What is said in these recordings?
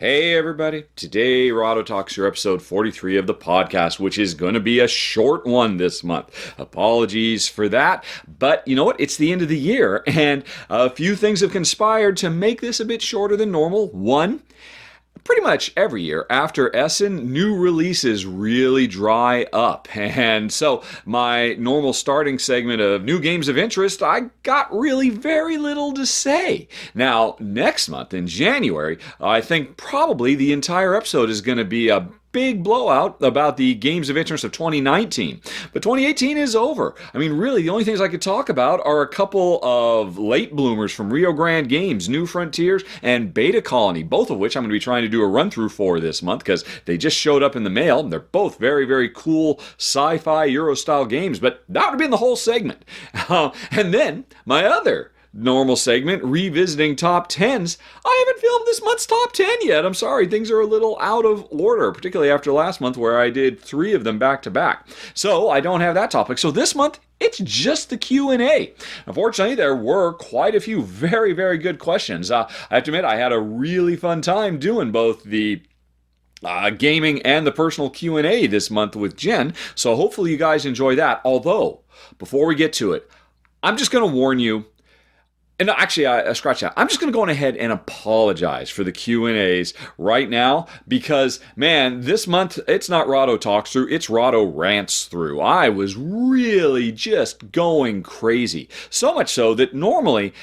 Hey everybody, today Rahdo Talks your episode 43 of the podcast, which is going to be a short one this month. Apologies for that, but you know what? It's the end of the year, and a few things have conspired to make this a bit shorter than normal. One, pretty much every year after Essen, new releases really dry up. And so my normal starting segment of new games of interest, I got really very little to say. Now, next month in January, I think probably the entire episode is going to be a big blowout about the games of interest of 2019. But 2018 is over. I mean, really, the only things I could talk about are a couple of late bloomers from Rio Grande Games, New Frontiers, and Beta Colony, both of which I'm going to be trying to do a run-through for this month because they just showed up in the mail. They're both very, very cool sci-fi Euro-style games, but that would have been the whole segment. And then my other normal segment, revisiting top 10s. I haven't filmed this month's top 10 yet. I'm sorry, things are a little out of order, particularly after last month where I did 3 of them back to back. So I don't have that topic. So this month, it's just the Q&A. Unfortunately, there were quite a few very, very good questions. I have to admit, I had a really fun time doing both the gaming and the personal Q&A this month with Jen. So hopefully you guys enjoy that. Although, before we get to it, I'm just going to warn you. And actually, I scratch that. I'm just going to go on ahead and apologize for the Q&As right now because, man, this month, it's not Rahdo Talks Through, it's Rahdo Rants Through. I was really just going crazy. So much so that normally,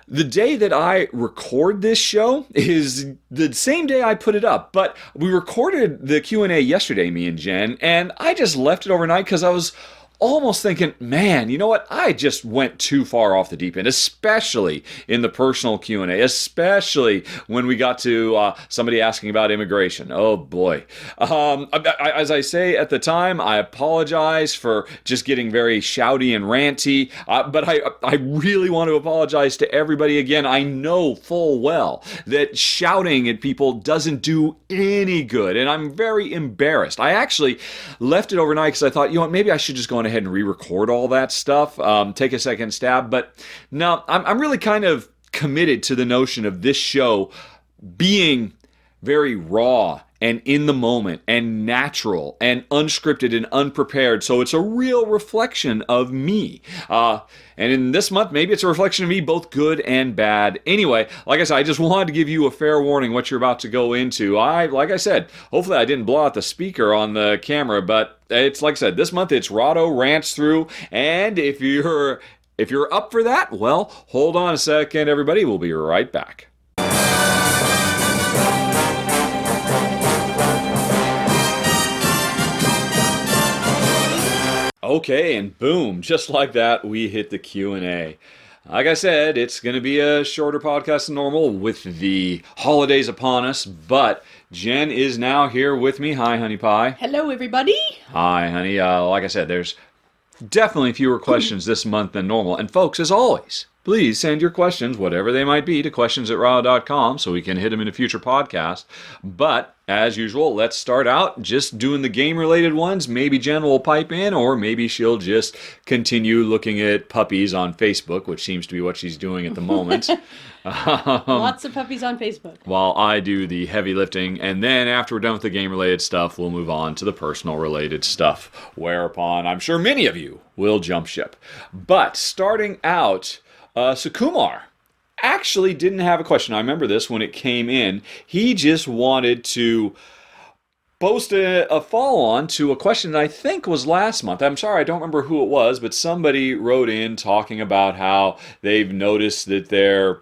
the day that I record this show is the same day I put it up. But we recorded the Q&A yesterday, me and Jen, and I just left it overnight because I was almost thinking, man, you know what? I just went too far off the deep end, especially in the personal Q&A, especially when we got to somebody asking about immigration. Oh, boy. As I say at the time, I apologize for just getting very shouty and ranty, but I really want to apologize to everybody again. I know full well that shouting at people doesn't do any good, and I'm very embarrassed. I actually left it overnight because I thought, you know what, maybe I should just go on ahead and re-record all that stuff, take a second stab. But no, I'm really kind of committed to the notion of this show being very raw and in the moment and natural and unscripted and unprepared. So it's a real reflection of me. And in this month, maybe it's a reflection of me, both good and bad. Anyway, like I said, I just wanted to give you a fair warning what you're about to go into. Like I said, hopefully I didn't blow out the speaker on the camera, but it's like I said, this month it's Rahdo Rants Through. And if you're up for that, well, hold on a second, everybody. We'll be right back. Okay, and boom, just like that, we hit the Q&A. Like I said, it's going to be a shorter podcast than normal with the holidays upon us, but Jen is now here with me. Hi, honey pie. Hello, everybody. Hi, honey. Like I said, there's definitely fewer questions this month than normal. And folks, as always, please send your questions, whatever they might be, to questions@rahdo.com so we can hit them in a future podcast. But, as usual, let's start out just doing the game-related ones. Maybe Jen will pipe in, or maybe she'll just continue looking at puppies on Facebook, which seems to be what she's doing at the moment. Lots of puppies on Facebook. While I do the heavy lifting, and then after we're done with the game-related stuff, we'll move on to the personal-related stuff, whereupon I'm sure many of you will jump ship. But, starting out, Sukumar actually didn't have a question. I remember this when it came in. He just wanted to post a follow-on to a question that I think was last month. I'm sorry, I don't remember who it was, but somebody wrote in talking about how they've noticed that their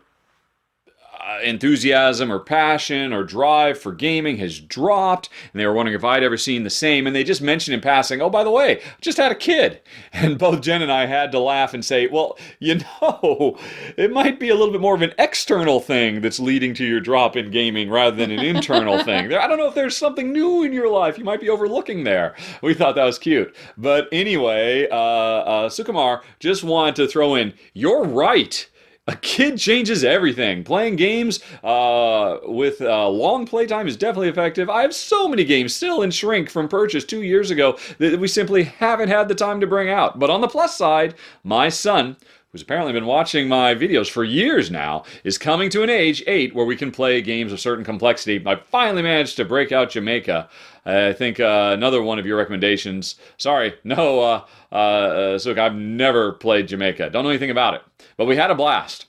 enthusiasm or passion or drive for gaming has dropped, and they were wondering if I'd ever seen the same, and they just mentioned in passing, oh, by the way, I just had a kid. And both Jen and I had to laugh and say, well, you know, it might be a little bit more of an external thing that's leading to your drop in gaming rather than an internal thing. I don't know if there's something new in your life you might be overlooking there. We thought that was cute. But anyway, Sukumar just wanted to throw in, you're right. A kid changes everything. Playing games with long playtime is definitely effective. I have so many games still in shrink from purchase 2 years ago that we simply haven't had the time to bring out. But on the plus side, my son, who's apparently been watching my videos for years now, is coming to an age 8 where we can play games of certain complexity. I finally managed to break out Jamaica. I think another one of your recommendations. Sorry, no, Sook, I've never played Jamaica. Don't know anything about it. But we had a blast.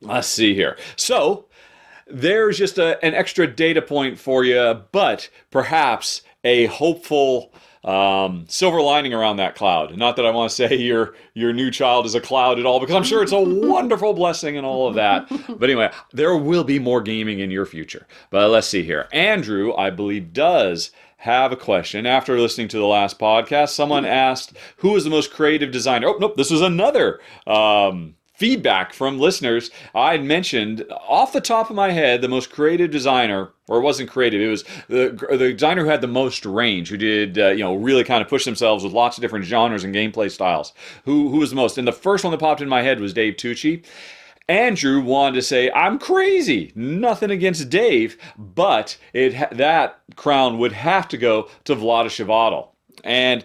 Let's see here. So, there's just an extra data point for you, but perhaps a hopeful silver lining around that cloud. Not that I want to say your new child is a cloud at all, because I'm sure it's a wonderful blessing and all of that. But anyway, there will be more gaming in your future. But let's see here. Andrew, I believe, does have a question. After listening to the last podcast, someone asked, who is the most creative designer? Oh, nope, this was another feedback from listeners. I had mentioned off the top of my head the most creative designer, or it wasn't creative, it was the designer who had the most range, who did really kind of push themselves with lots of different genres and gameplay styles. Who was the most? And the first one that popped in my head was Dave Tucci. Andrew wanted to say, I'm crazy. Nothing against Dave, but that crown would have to go to Vlaada Chvátil. And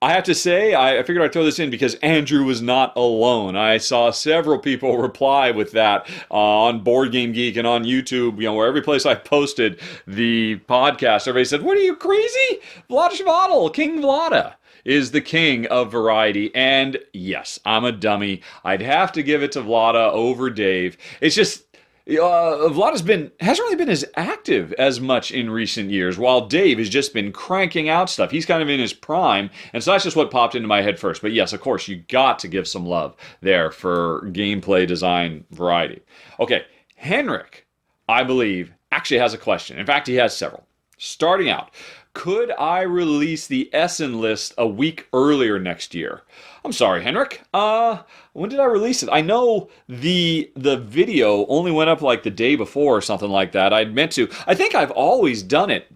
I have to say, I figured I'd throw this in because Andrew was not alone. I saw several people reply with that on Boardgame Geek and on YouTube, where every place I posted the podcast, everybody said, what are you, crazy? Vlaada Chvátil, King Vlaada is the king of variety. And yes, I'm a dummy. I'd have to give it to Vlaada over Dave. It's just, Vlada's hasn't really been as active as much in recent years, while Dave has just been cranking out stuff. He's kind of in his prime, and so that's just what popped into my head first. But yes, of course, you got to give some love there for gameplay design variety. Okay, Henrik, I believe, actually has a question. In fact, he has several. Starting out, could I release the Essen list a week earlier next year? I'm sorry, Henrik. When did I release it? I know the video only went up like the day before or something like that. I'd meant to. I think I've always done it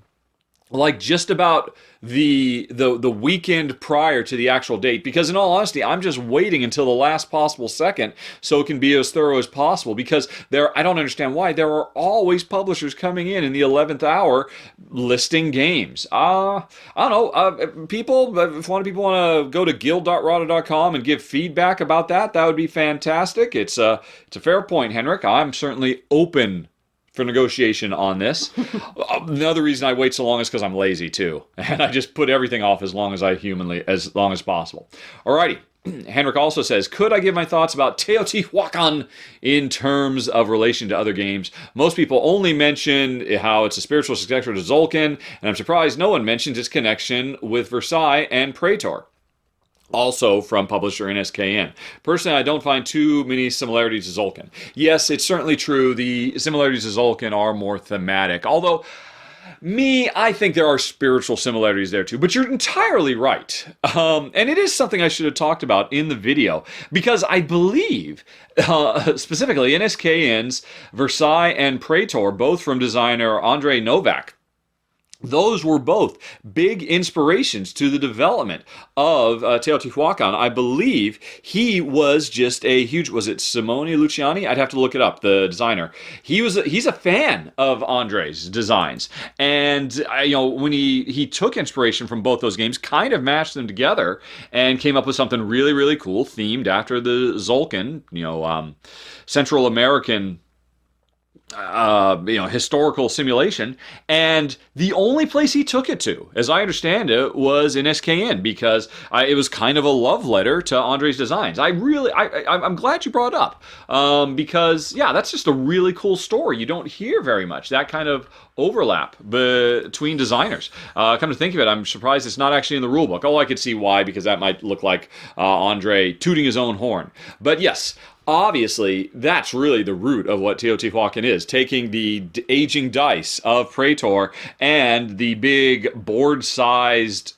like just about the weekend prior to the actual date, because in all honesty, I'm just waiting until the last possible second so it can be as thorough as possible, because I don't understand why there are always publishers coming in the 11th hour listing games. I don't know, if one of people want to go to guild.rahdo.com and give feedback about that would be fantastic. It's a fair point, Henrik. I'm certainly open for negotiation on this. Another reason I wait so long is because I'm lazy too, and I just put everything off as long as possible. Alrighty. Henrik also says, could I give my thoughts about Teotihuacan in terms of relation to other games? Most people only mention how it's a spiritual successor to Tzolk'in, and I'm surprised no one mentions its connection with Versailles and Praetor. Also from publisher NSKN. Personally, I don't find too many similarities to Tzolk'in. Yes, it's certainly true. The similarities to Tzolk'in are more thematic. Although, I think there are spiritual similarities there too. But you're entirely right. And it is something I should have talked about in the video. Because I believe, specifically, NSKN's Versailles and Praetor, both from designer Andrei Novak, those were both big inspirations to the development of Teotihuacan. I believe he was just a huge... Was it Simone Luciani? I'd have to look it up, the designer. He's a fan of Andrei's designs. And, when he took inspiration from both those games, kind of mashed them together, and came up with something really, really cool, themed after the Tzolk'in, Central American historical simulation, and the only place he took it to, as I understand it, was in SKN, because it was kind of a love letter to Andrei's designs. I'm glad you brought it up, because that's just a really cool story. You don't hear very much that kind of overlap between designers. Come to think of it, I'm surprised it's not actually in the rulebook. Oh, I could see why, because that might look like Andrei tooting his own horn. But yes, obviously, that's really the root of what Teotihuacan is, taking the aging dice of Praetor and the big board-sized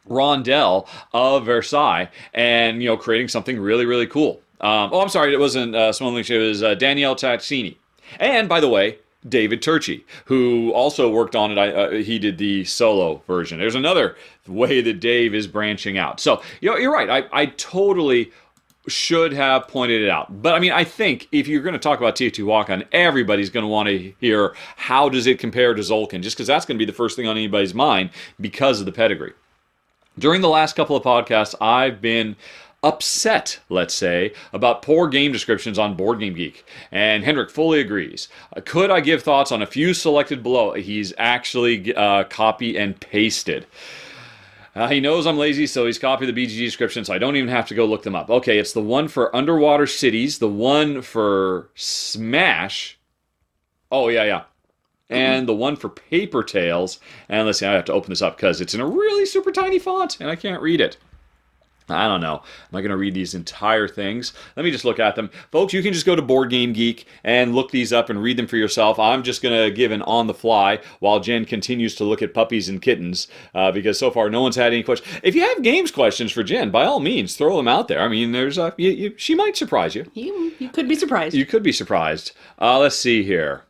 rondel of Versailles and, creating something really, really cool. I'm sorry, it wasn't Simone Lynch, it was Daniele Taccini. And, by the way, David Turchi, who also worked on it. He did the solo version. There's another way that Dave is branching out. So, you're right. I totally should have pointed it out. But I think if you're going to talk about Teotihuacan, everybody's going to want to hear how does it compare to Tzolk'in, just because that's going to be the first thing on anybody's mind because of the pedigree. During the last couple of podcasts, I've been upset, let's say, about poor game descriptions on Boardgame Geek. And Hendrik fully agrees. Could I give thoughts on a few selected below? He's actually copy and pasted. He knows I'm lazy, so he's copied the BGG description, so I don't even have to go look them up. Okay, it's the one for Underwater Cities, the one for Smash. Oh, yeah. And the one for Paper Tales. And let's see, I have to open this up because it's in a really super tiny font, and I can't read it. I don't know. Am I going to read these entire things? Let me just look at them. Folks, you can just go to Boardgame Geek and look these up and read them for yourself. I'm just going to give an on the fly while Jen continues to look at puppies and kittens because so far no one's had any questions. If you have games questions for Jen, by all means, throw them out there. I mean, there's she might surprise you. You could be surprised. You could be surprised. Let's see here.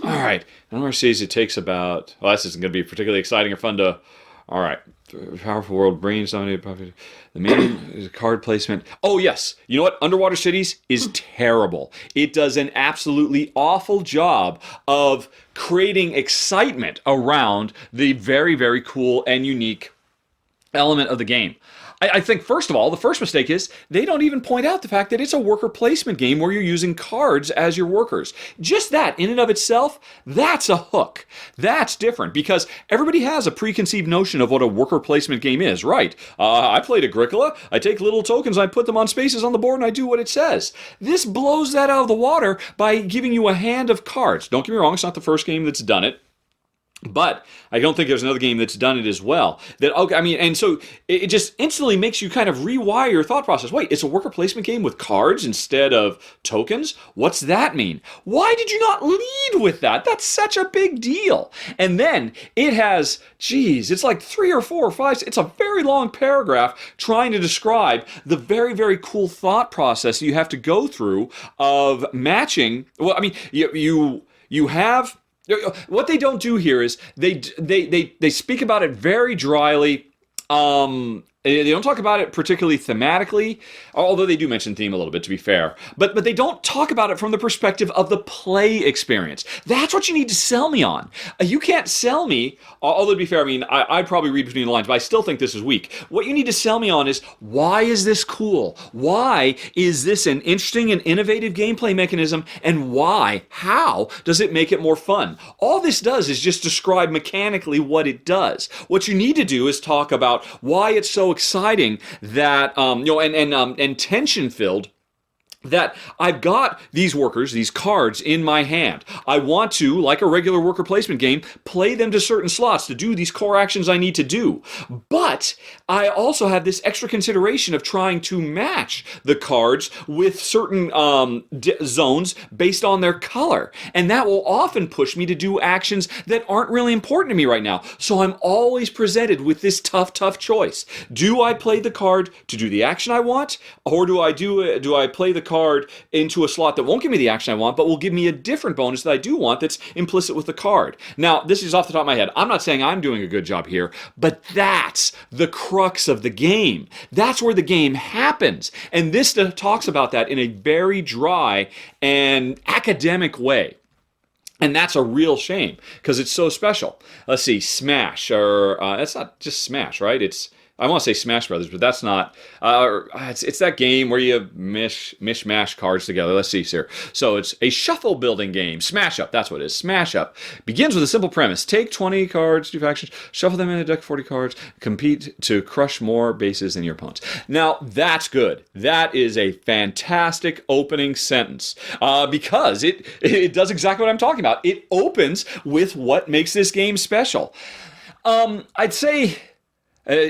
All right. Number says it takes about... Well, this isn't going to be particularly exciting or fun to... All right. Powerful World, Brains Dominated Property. The main card placement. Oh, yes. You know what? Underwater Cities is terrible. It does an absolutely awful job of creating excitement around the very, very cool and unique element of the game. I think, first of all, the first mistake is they don't even point out the fact that it's a worker placement game where you're using cards as your workers. Just that, in and of itself, that's a hook. That's different because everybody has a preconceived notion of what a worker placement game is, right? I played Agricola. I take little tokens, I put them on spaces on the board, and I do what it says. This blows that out of the water by giving you a hand of cards. Don't get me wrong, it's not the first game that's done it. But I don't think there's another game that's done it as well. And so it just instantly makes you kind of rewire your thought process. Wait, it's a worker placement game with cards instead of tokens? What's that mean? Why did you not lead with that? That's such a big deal. And then it has, it's like 3 or 4 or 5. It's a very long paragraph trying to describe the very, very cool thought process you have to go through of matching. Well, I mean, you have. What they don't do here is they speak about it very dryly. They don't talk about it particularly thematically, although they do mention theme a little bit, to be fair. But they don't talk about it from the perspective of the play experience. That's what you need to sell me on. You can't sell me, although to be fair, I mean, I'd probably read between the lines, but I still think this is weak. What you need to sell me on is, why is this cool? Why is this an interesting and innovative gameplay mechanism? And how does it make it more fun? All this does is just describe mechanically what it does. What you need to do is talk about why it's so exciting that and tension filled that I've got these workers, these cards in my hand. I want to, like a regular worker placement game, play them to certain slots to do these core actions I need to do. But I also have this extra consideration of trying to match the cards with certain zones based on their color. And that will often push me to do actions that aren't really important to me right now. So I'm always presented with this tough choice. Do I play the card to do the action I want? Or do I play the card into a slot that won't give me the action I want, but will give me a different bonus that I do want that's implicit with the card? Now, this is off the top of my head. I'm not saying I'm doing a good job here, but that's the crux of the game. That's where the game happens. And this talks about that in a very dry and academic way. And that's a real shame because it's so special. Let's see, Smash, or that's not just Smash, right? I want to say Smash Brothers, but that's not. It's that game where you mishmash cards together. Let's see here. So it's a shuffle building game. Smash Up, that's what it is. Smash Up begins with a simple premise. Take 20 cards, do factions, shuffle them in a deck of 40 cards, compete to crush more bases than your opponents. Now, that's good. That is a fantastic opening sentence because it does exactly what I'm talking about. It opens with what makes this game special. I'd say...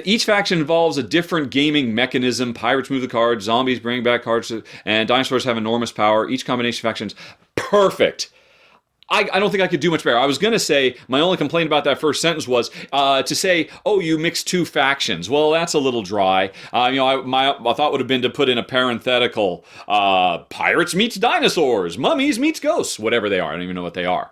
each faction involves a different gaming mechanism. Pirates move the cards, zombies bring back cards, and dinosaurs have enormous power. Each combination of factions, perfect. I don't think I could do much better. I was going to say, my only complaint about that first sentence was to say, oh, you mixed 2 factions. Well, that's a little dry. My thought would have been to put in a parenthetical, pirates meets dinosaurs, mummies meets ghosts, whatever they are. I don't even know what they are.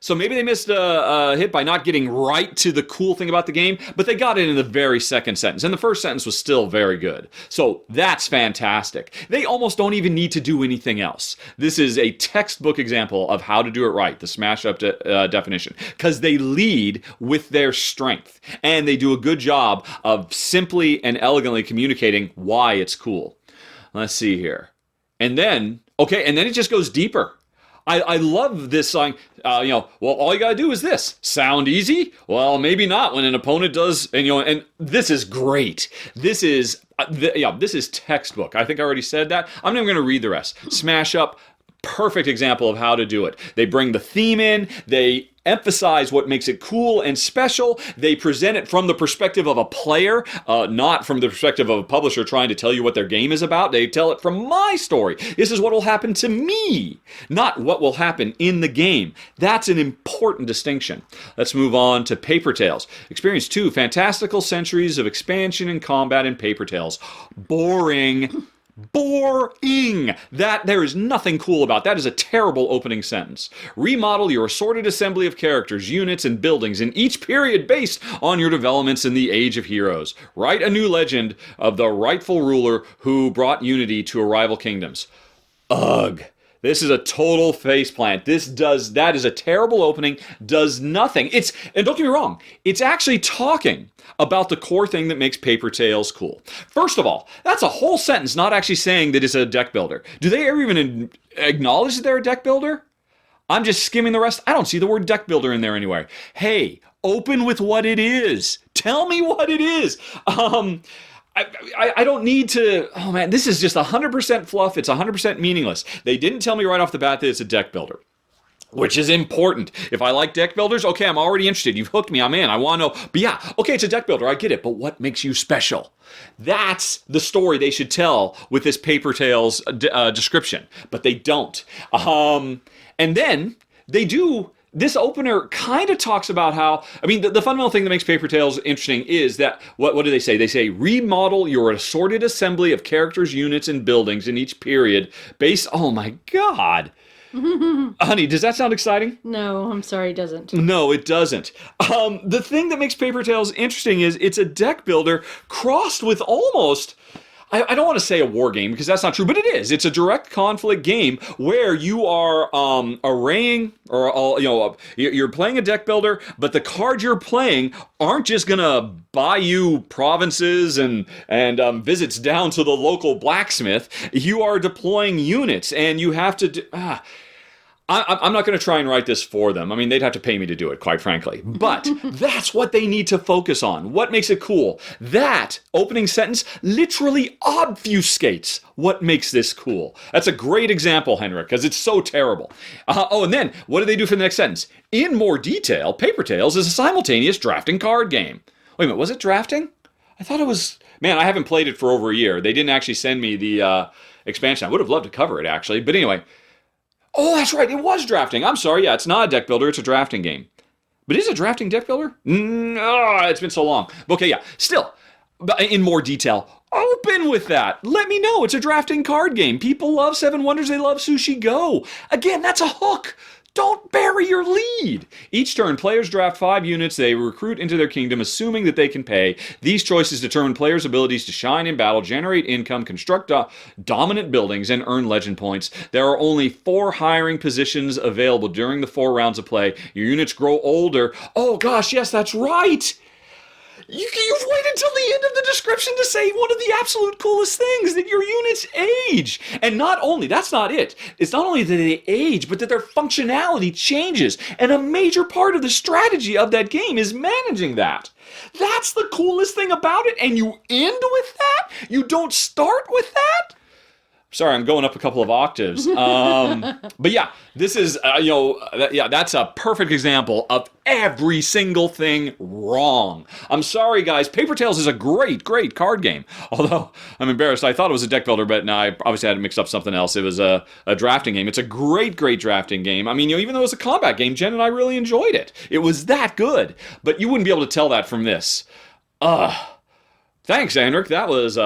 So maybe they missed a hit by not getting right to the cool thing about the game, but they got it in the very second sentence. And the first sentence was still very good. So that's fantastic. They almost don't even need to do anything else. This is a textbook example of how to do it right, the smash up definition, because they lead with their strength, and they do a good job of simply and elegantly communicating why it's cool. Let's see here. And then it just goes deeper. I love this song. Well, all you gotta do is this. Sound easy? Well, maybe not when an opponent does. And this is great. This is textbook. I think I already said that. I'm not even gonna read the rest. Smash up. Perfect example of how to do it. They bring the theme in. They emphasize what makes it cool and special. They present it from the perspective of a player, not from the perspective of a publisher trying to tell you what their game is about. They tell it from my story. This is what will happen to me, not what will happen in the game. That's an important distinction. Let's move on to Paper Tales. Experience 2 fantastical centuries of expansion and combat in Paper Tales. Boring. That there is nothing cool about. That is a terrible opening sentence. Remodel your assorted assembly of characters, units, and buildings in each period based on your developments in the Age of Heroes. Write a new legend of the rightful ruler who brought unity to rival kingdoms. Ugh. This is a total faceplant. That is a terrible opening, does nothing. And don't get me wrong, it's actually talking about the core thing that makes Paper Tales cool. First of all, that's a whole sentence not actually saying that it's a deck builder. Do they ever even acknowledge that they're a deck builder? I'm just skimming the rest. I don't see the word deck builder in there anywhere. Hey, open with what it is. Tell me what it is. I don't need to... Oh, man, this is just 100% fluff. It's 100% meaningless. They didn't tell me right off the bat that it's a deck builder, which is important. If I like deck builders, okay, I'm already interested. You've hooked me. I'm in. I want to know. But yeah, okay, it's a deck builder. I get it. But what makes you special? That's the story they should tell with this Paper Tales description. But they don't. And then they do... This opener kind of talks about how, the fundamental thing that makes Paper Tales interesting is that, what do they say? They say, remodel your assorted assembly of characters, units, and buildings in each period based, oh my God. Honey, does that sound exciting? No, I'm sorry, it doesn't. No, it doesn't. The thing that makes Paper Tales interesting is it's a deck builder crossed with almost... I don't want to say a war game because that's not true, but it is. It's a direct conflict game where you are arraying, or you're playing a deck builder, but the cards you're playing aren't just gonna buy you provinces and visits down to the local blacksmith. You are deploying units, and you have to. I'm not going to try and write this for them. They'd have to pay me to do it, quite frankly. But that's what they need to focus on. What makes it cool? That opening sentence literally obfuscates what makes this cool. That's a great example, Henrik, because it's so terrible. And then, what do they do for the next sentence? In more detail, Paper Tales is a simultaneous drafting card game. Wait a minute, was it drafting? I thought it was... Man, I haven't played it for over a year. They didn't actually send me the expansion. I would have loved to cover it, actually. But anyway... Oh, that's right. It was drafting. I'm sorry. Yeah, it's not a deck builder. It's a drafting game. But is it a drafting deck builder? It's been so long. Okay, yeah. Still, in more detail, open with that. Let me know. It's a drafting card game. People love Seven Wonders. They love Sushi Go. Again, that's a hook. Don't bury your lead. Each turn, players draft 5 units they recruit into their kingdom, assuming that they can pay. These choices determine players' abilities to shine in battle, generate income, construct dominant buildings, and earn legend points. There are only 4 hiring positions available during the 4 rounds of play. Your units grow older. Oh gosh, yes, that's right. You've waited until the end of the description to say one of the absolute coolest things, that your units age. And not only, that's not it. It's not only that they age, but that their functionality changes. And a major part of the strategy of that game is managing that. That's the coolest thing about it. And you end with that? You don't start with that? Sorry, I'm going up a couple of octaves. But yeah, this is, that's a perfect example of every single thing wrong. I'm sorry, guys. Paper Tales is a great, great card game. Although, I'm embarrassed. I thought it was a deck builder, but no, I obviously had to mix up something else. It was a drafting game. It's a great, great drafting game. Even though it was a combat game, Jen and I really enjoyed it. It was that good. But you wouldn't be able to tell that from this. Thanks, Henrik. That was...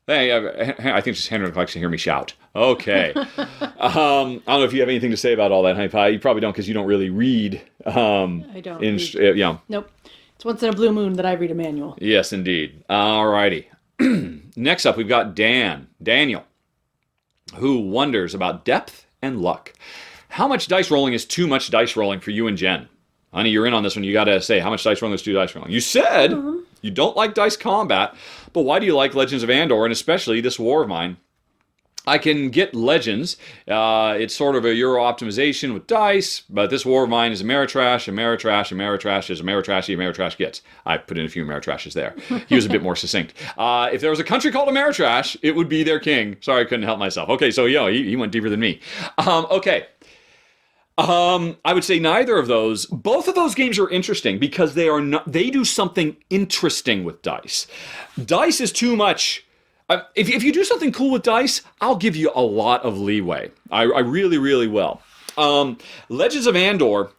Hey, I think just Henrik likes to hear me shout. Okay. I don't know if you have anything to say about all that, Honey Pie. You probably don't, because you don't really read. I don't. Yeah. Nope. It's once in a blue moon that I read a manual. Yes, indeed. All righty. Next up, we've got Daniel, who wonders about depth and luck. How much dice rolling is too much dice rolling for you and Jen? Honey, you're in on this one. You got to say how much dice rolling is too dice rolling. You said you don't like dice combat, but why do you like Legends of Andor, and especially this war of mine? I can get Legends. It's sort of a Euro optimization with dice, but this war of mine is Ameritrash, Ameritrash, Ameritrash is Ameritrashy, Ameritrash gets. I put in a few Ameritrashes there. He was a bit more succinct. If there was a country called Ameritrash, it would be their king. Sorry, I couldn't help myself. Okay, so he went deeper than me. Okay. I would say neither of those. Both of those games are interesting because they do something interesting with dice. Dice is too much. If you do something cool with dice, I'll give you a lot of leeway. I really, really will. Legends of Andor,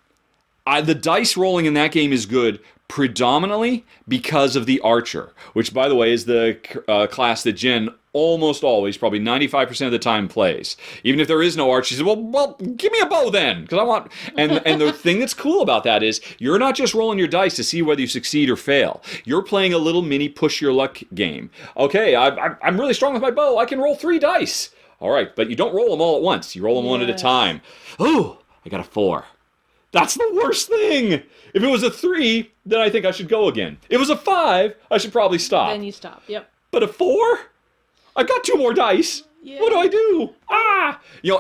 the dice rolling in that game is good predominantly because of the Archer, which, by the way, is the class that Jen almost always, probably 95% of the time, plays. Even if there is no archer, she says, well, give me a bow then, because I want... And the thing that's cool about that is, you're not just rolling your dice to see whether you succeed or fail. You're playing a little mini push-your-luck game. Okay, I'm really strong with my bow. I can roll 3 dice. All right, but you don't roll them all at once. You roll them one at a time. Ooh, I got a 4. That's the worst thing. If it was a 3, then I think I should go again. If it was a 5, I should probably stop. Then you stop, yep. But a 4? I've got 2 more dice. Yeah. What do I do?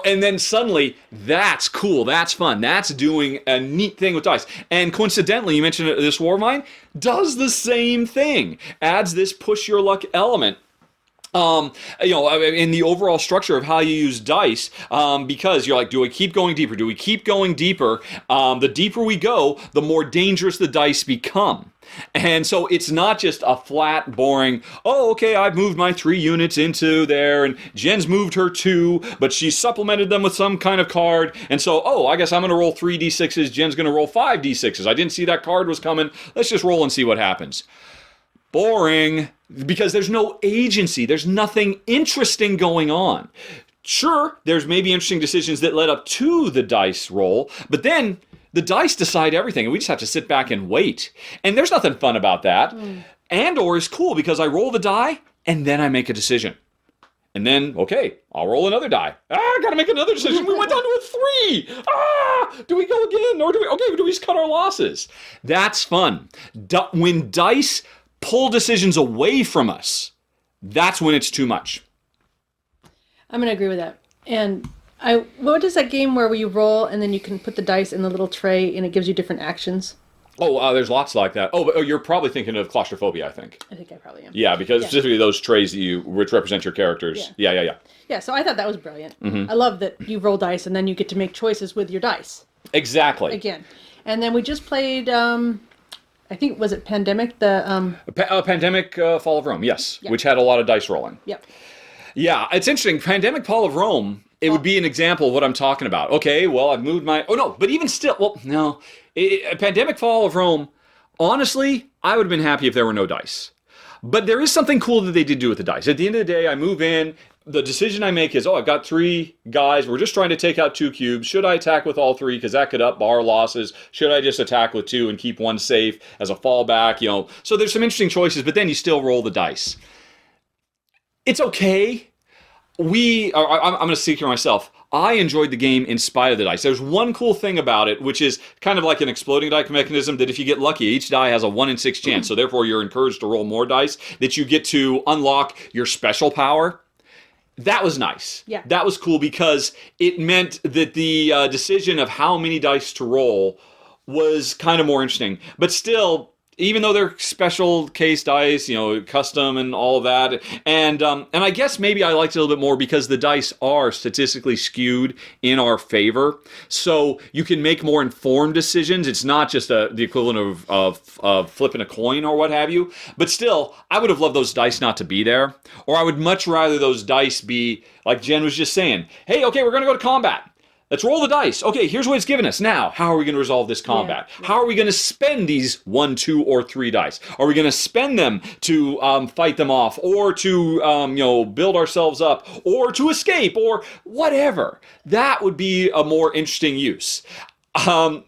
And then suddenly, that's cool. That's fun. That's doing a neat thing with dice. And coincidentally, you mentioned this War of Mine does the same thing. Adds this push your luck element. In the overall structure of how you use dice, because you're like, do I keep going deeper? Do we keep going deeper? The deeper we go, the more dangerous the dice become. And so it's not just a flat, boring, I've moved my 3 units into there, and Jen's moved her 2, but she supplemented them with some kind of card, and so, I guess I'm going to roll 3 d6s, Jen's going to roll 5 d6s. I didn't see that card was coming. Let's just roll and see what happens. Boring, because there's no agency. There's nothing interesting going on. Sure, there's maybe interesting decisions that led up to the dice roll, but then the dice decide everything, and we just have to sit back and wait. And there's nothing fun about that. Andor is cool because I roll the die, and then I make a decision. And then, I'll roll another die. I gotta make another decision. We went down to a 3. Do we go again? Or do we just cut our losses? That's fun. When dice pull decisions away from us, that's when it's too much. I'm going to agree with that. And what is that game where you roll and then you can put the dice in the little tray and it gives you different actions? There's lots like that. You're probably thinking of Claustrophobia, I think. I think I probably am. Yeah, because specifically those trays which represent your characters. Yeah. Yeah, so I thought that was brilliant. I love that you roll dice and then you get to make choices with your dice. Exactly. Again. And then we just played... I think, was it Pandemic? Pandemic Fall of Rome, yes, which had a lot of dice rolling. Yep. Yeah, it's interesting. Pandemic Fall of Rome, it would be an example of what I'm talking about. I've moved my... but even still, Pandemic Fall of Rome, honestly, I would have been happy if there were no dice. But there is something cool that they did do with the dice. At the end of the day, I move in... The decision I make is, I've got 3 guys. We're just trying to take out 2 cubes. Should I attack with all 3? Because that could up our losses. Should I just attack with 2 and keep 1 safe as a fallback? So there's some interesting choices, but then you still roll the dice. It's okay. I'm going to speak for myself. I enjoyed the game in spite of the dice. There's one cool thing about it, which is kind of like an exploding die mechanism, that if you get lucky, each die has a 1 in 6 chance. So therefore, you're encouraged to roll more dice, that you get to unlock your special power. That was nice. Yeah. That was cool because it meant that the decision of how many dice to roll was kind of more interesting. But still, even though they're special case dice, custom and all of that, and I guess maybe I liked it a little bit more because the dice are statistically skewed in our favor, so you can make more informed decisions. It's not just the equivalent of flipping a coin or what have you. But still, I would have loved those dice not to be there, or I would much rather those dice be like Jen was just saying. Hey, we're going to go to combat. Let's roll the dice. Here's what it's given us. Now, how are we going to resolve this combat? Yeah. How are we going to spend these 1, 2, or 3 dice? Are we going to spend them to fight them off, or to build ourselves up, or to escape, or whatever? That would be a more interesting use. I'm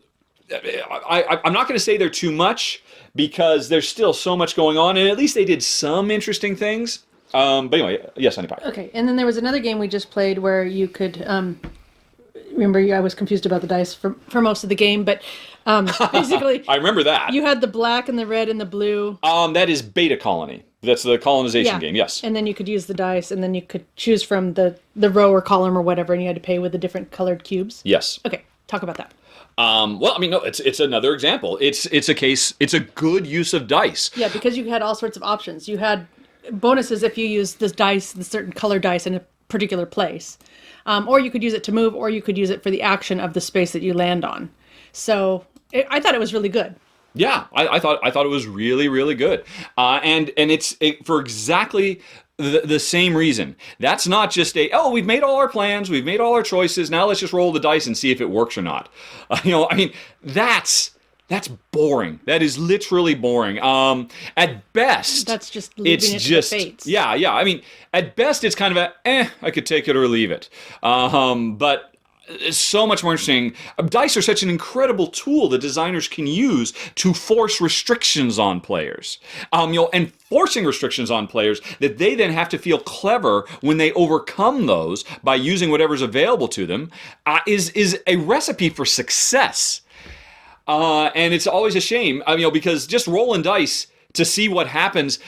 not going to say they're too much because there's still so much going on, and at least they did some interesting things. But anyway, yes, Honey Pie. Okay, and then there was another game we just played where you could... remember I was confused about the dice for most of the game, but basically, I remember that. you had the black and the red and the blue. That is Beta Colony. That's the colonization game, yes. And then you could use the dice, and then you could choose from the row or column or whatever, and you had to pay with the different colored cubes. Yes. Okay, talk about that. Well, I mean, no, it's another example. It's a good use of dice. Yeah, because you had all sorts of options. You had bonuses if you used this dice, the certain color dice in a particular place. Or you could use it to move, or you could use it for the action of the space that you land on. So I thought it was really good. Yeah, I thought it was really, really good. And it's for exactly the same reason. That's not just we've made all our plans, we've made all our choices, now let's just roll the dice and see if it works or not. That's boring. That is literally boring. At best, that's just leaving it to the fates. Yeah. I mean, at best, it's kind of I could take it or leave it. But it's so much more interesting. Dice are such an incredible tool that designers can use to force restrictions on players. And forcing restrictions on players that they then have to feel clever when they overcome those by using whatever's available to them is a recipe for success. And it's always a shame, because just rolling dice to see what happens.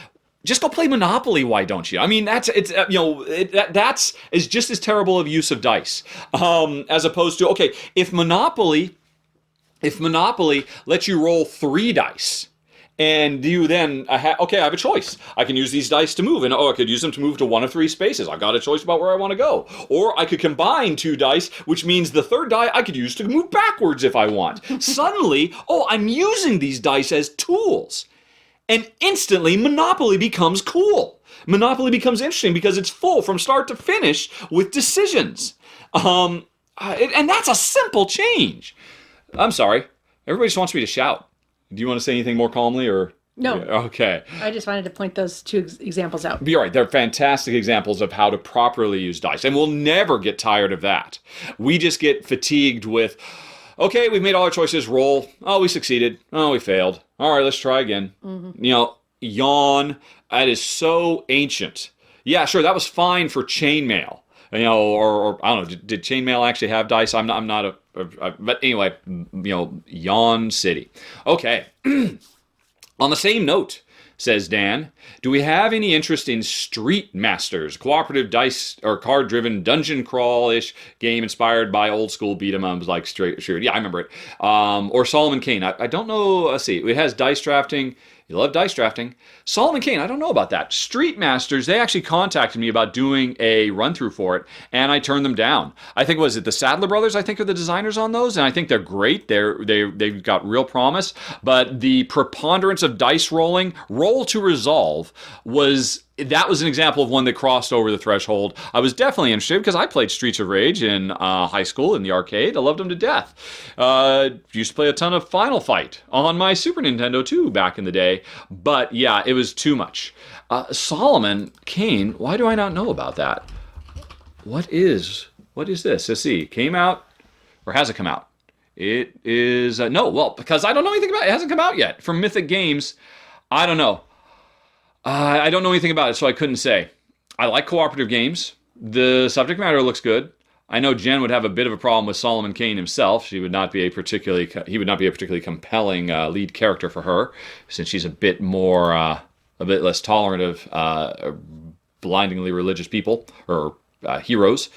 Just go play Monopoly, why don't you? I mean, that's just as terrible of use of dice, as opposed to if Monopoly lets you roll 3 dice, and you then I have a choice. I can use these dice to move, and I could use them to move to one of 3 spaces. I've got a choice about where I want to go, or I could combine 2 dice, which means the third die I could use to move backwards if I want. Suddenly, I'm using these dice as tools. And instantly, Monopoly becomes cool. Monopoly becomes interesting because it's full from start to finish with decisions. And that's a simple change. I'm sorry. Everybody just wants me to shout. Do you want to say anything more calmly, or? No. Okay. I just wanted to point those 2 examples out. You're right. They're fantastic examples of how to properly use dice. And we'll never get tired of that. We just get fatigued with, we've made all our choices, roll. Oh, we succeeded. Oh, we failed. All right, let's try again. Mm-hmm. Yawn. That is so ancient. Yeah, sure, that was fine for chainmail. Or I don't know, did chainmail actually have dice? I'm not but anyway, Yawn City. Okay. On the same note, says Dan, do we have any interest in Street Masters, cooperative dice or card-driven dungeon crawl-ish game inspired by old-school beat-em-ups like Street? Yeah, I remember it. Or Solomon Kane. I don't know. Let's see. It has dice drafting. You love dice drafting. Solomon Kane, I don't know about that. Street Masters, they actually contacted me about doing a run-through for it, and I turned them down. I think, was it the Sadler Brothers, I think, are the designers on those, and I think they're great. They've got real promise, but the preponderance of dice rolling, roll to resolve, was an example of one that crossed over the threshold. I was definitely interested because I played Streets of Rage in high school in the arcade. I loved them to death. Used to play a ton of Final Fight on my Super Nintendo too back in the day. But yeah, it was too much. Solomon Kane, why do I not know about that? What is this? Let's see. Came out, or has it come out? It is, no, well, because I don't know anything about it. It hasn't come out yet. From Mythic Games, I don't know. I don't know anything about it, so I couldn't say. I like cooperative games. The subject matter looks good. I know Jen would have a bit of a problem with Solomon Kane himself. He would not be a particularly compelling lead character for her, since she's a bit less tolerant of blindingly religious people or heroes.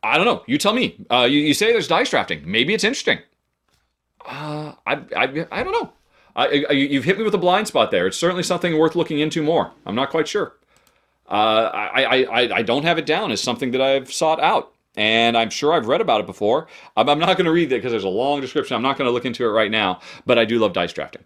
I don't know. You tell me. You say there's dice drafting. Maybe it's interesting. I don't know. You've hit me with a blind spot there. It's certainly something worth looking into more. I'm not quite sure. I don't have it down as something that I've sought out, and I'm sure I've read about it before. I'm not going to read it because there's a long description. I'm not going to look into it right now, but I do love dice drafting.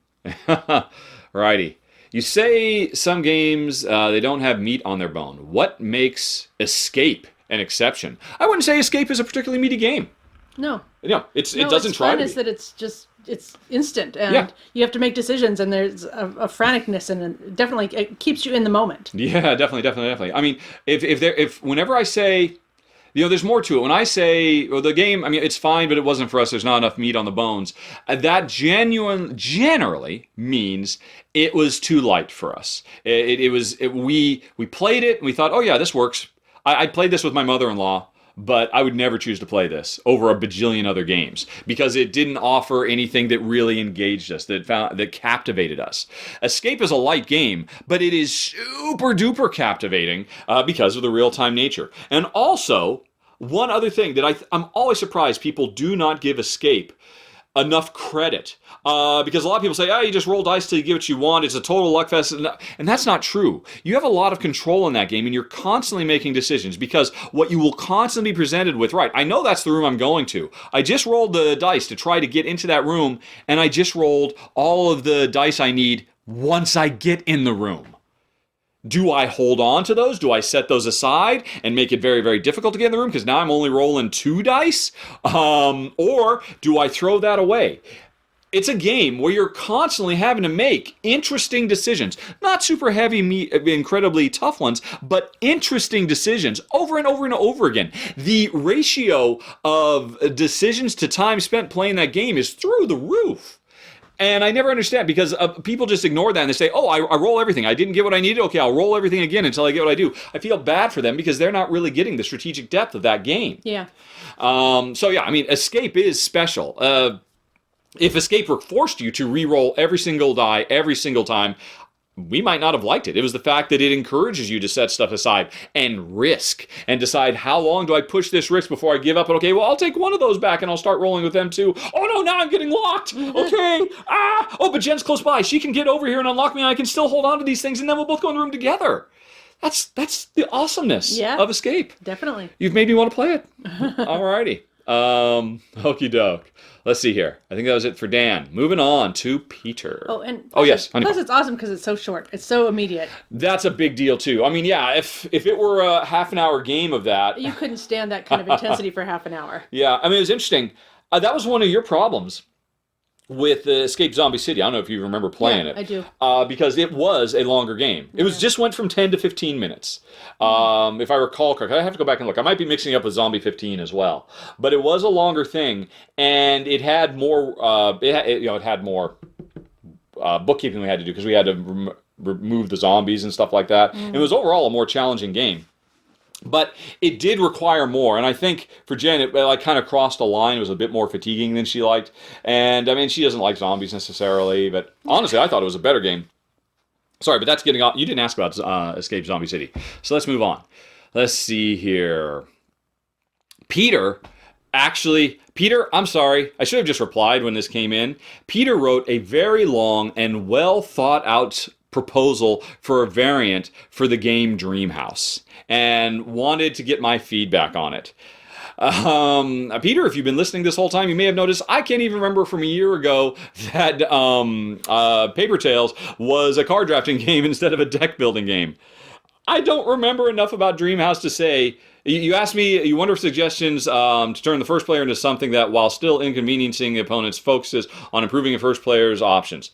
Righty. You say some games, they don't have meat on their bone. What makes Escape an exception? I wouldn't say Escape is a particularly meaty game. No. It doesn't try to be. It's that it's instant, and you have to make decisions, and there's a franticness, and definitely it keeps you in the moment. Yeah, definitely. I mean, if whenever I say, there's more to it. When I say, the game, I mean, it's fine, but it wasn't for us. There's not enough meat on the bones. That generally means it was too light for us. We played it and we thought, oh yeah, this works. I played this with my mother-in-law but I would never choose to play this over a bajillion other games because it didn't offer anything that really engaged us, that captivated us. Escape is a light game, but it is super duper captivating because of the real-time nature. And also, one other thing that I'm always surprised people do not give Escape enough credit. Because a lot of people say, you just roll dice till you get what you want. It's a total luck fest. And that's not true. You have a lot of control in that game, and you're constantly making decisions because what you will constantly be presented with, right, I know that's the room I'm going to. I just rolled the dice to try to get into that room, and I just rolled all of the dice I need once I get in the room. Do I hold on to those? Do I set those aside and make it very, very difficult to get in the room because now I'm only rolling 2 dice? Or do I throw that away? It's a game where you're constantly having to make interesting decisions. Not super heavy, incredibly tough ones, but interesting decisions over and over and over again. The ratio of decisions to time spent playing that game is through the roof. And I never understand because people just ignore that and they say, I roll everything. I didn't get what I needed. Okay, I'll roll everything again until I get what I do. I feel bad for them because they're not really getting the strategic depth of that game. Yeah. Escape is special. If Escape forced you to re-roll every single die every single time, we might not have liked it. It was the fact that it encourages you to set stuff aside and risk and decide how long do I push this risk before I give up. And okay, well, I'll take one of those back and I'll start rolling with them too. Oh no, now I'm getting locked. Okay. But Jen's close by. She can get over here and unlock me and I can still hold on to these things and then we'll both go in the room together. That's the awesomeness of Escape. Definitely. You've made me want to play it. Alrighty. Okie doke. Let's see here. I think that was it for Dan. Moving on to Peter. Yes. Plus, it's awesome because it's so short. It's so immediate. That's a big deal too. I mean, if it were a half an hour game of that, you couldn't stand that kind of intensity for half an hour. Yeah, I mean, it was interesting. That was one of your problems with Escape Zombie City. I don't know if you remember playing it. I do. Because it was a longer game. It was just went from 10 to 15 minutes. If I recall correctly. I have to go back and look. I might be mixing it up with Zombie 15 as well. But it was a longer thing, and it had more. It had more bookkeeping we had to do because we had to remove the zombies and stuff like that. It was overall a more challenging game. But it did require more, and I think for Jen, it kind of crossed a line. It was a bit more fatiguing than she liked. And, I mean, she doesn't like zombies necessarily, but honestly, I thought it was a better game. Sorry, but that's getting off. You didn't ask about Escape Zombie City. So let's move on. Let's see here. Peter, I'm sorry. I should have just replied when this came in. Peter wrote a very long and well thought out proposal for a variant for the game Dreamhouse and wanted to get my feedback on it. Peter, if you've been listening this whole time, you may have noticed I can't even remember from a year ago that Paper Tales was a card drafting game instead of a deck building game. I don't remember enough about Dreamhouse to say. You asked me, you wonder if suggestions to turn the first player into something that, while still inconveniencing the opponents, focuses on improving the first player's options.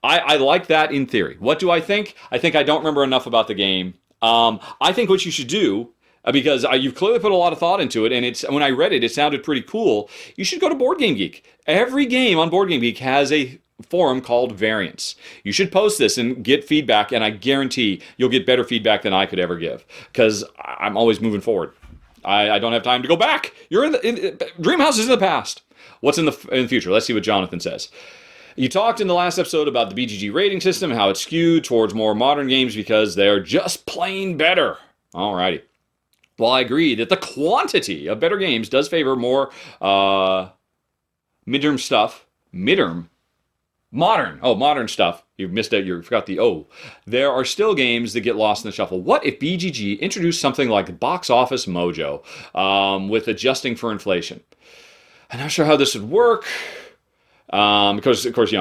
I like that in theory. What do I think? I think I don't remember enough about the game. I think what you should do, because you've clearly put a lot of thought into it, and when I read it, it sounded pretty cool. You should go to Boardgame Geek. Every game on Boardgame Geek has a forum called Variants. You should post this and get feedback, and I guarantee you'll get better feedback than I could ever give, because I'm always moving forward. I don't have time to go back. Dreamhouse is in the past. What's in the future? Let's see what Jonathan says. You talked in the last episode about the BGG rating system and how it's skewed towards more modern games because they're just plain better. Alrighty. Well, I agree that the quantity of better games does favor more modern stuff. You missed out. You forgot the O. There are still games that get lost in the shuffle. What if BGG introduced something like Boxofficemojo with adjusting for inflation? I'm not sure how this would work. Because of course,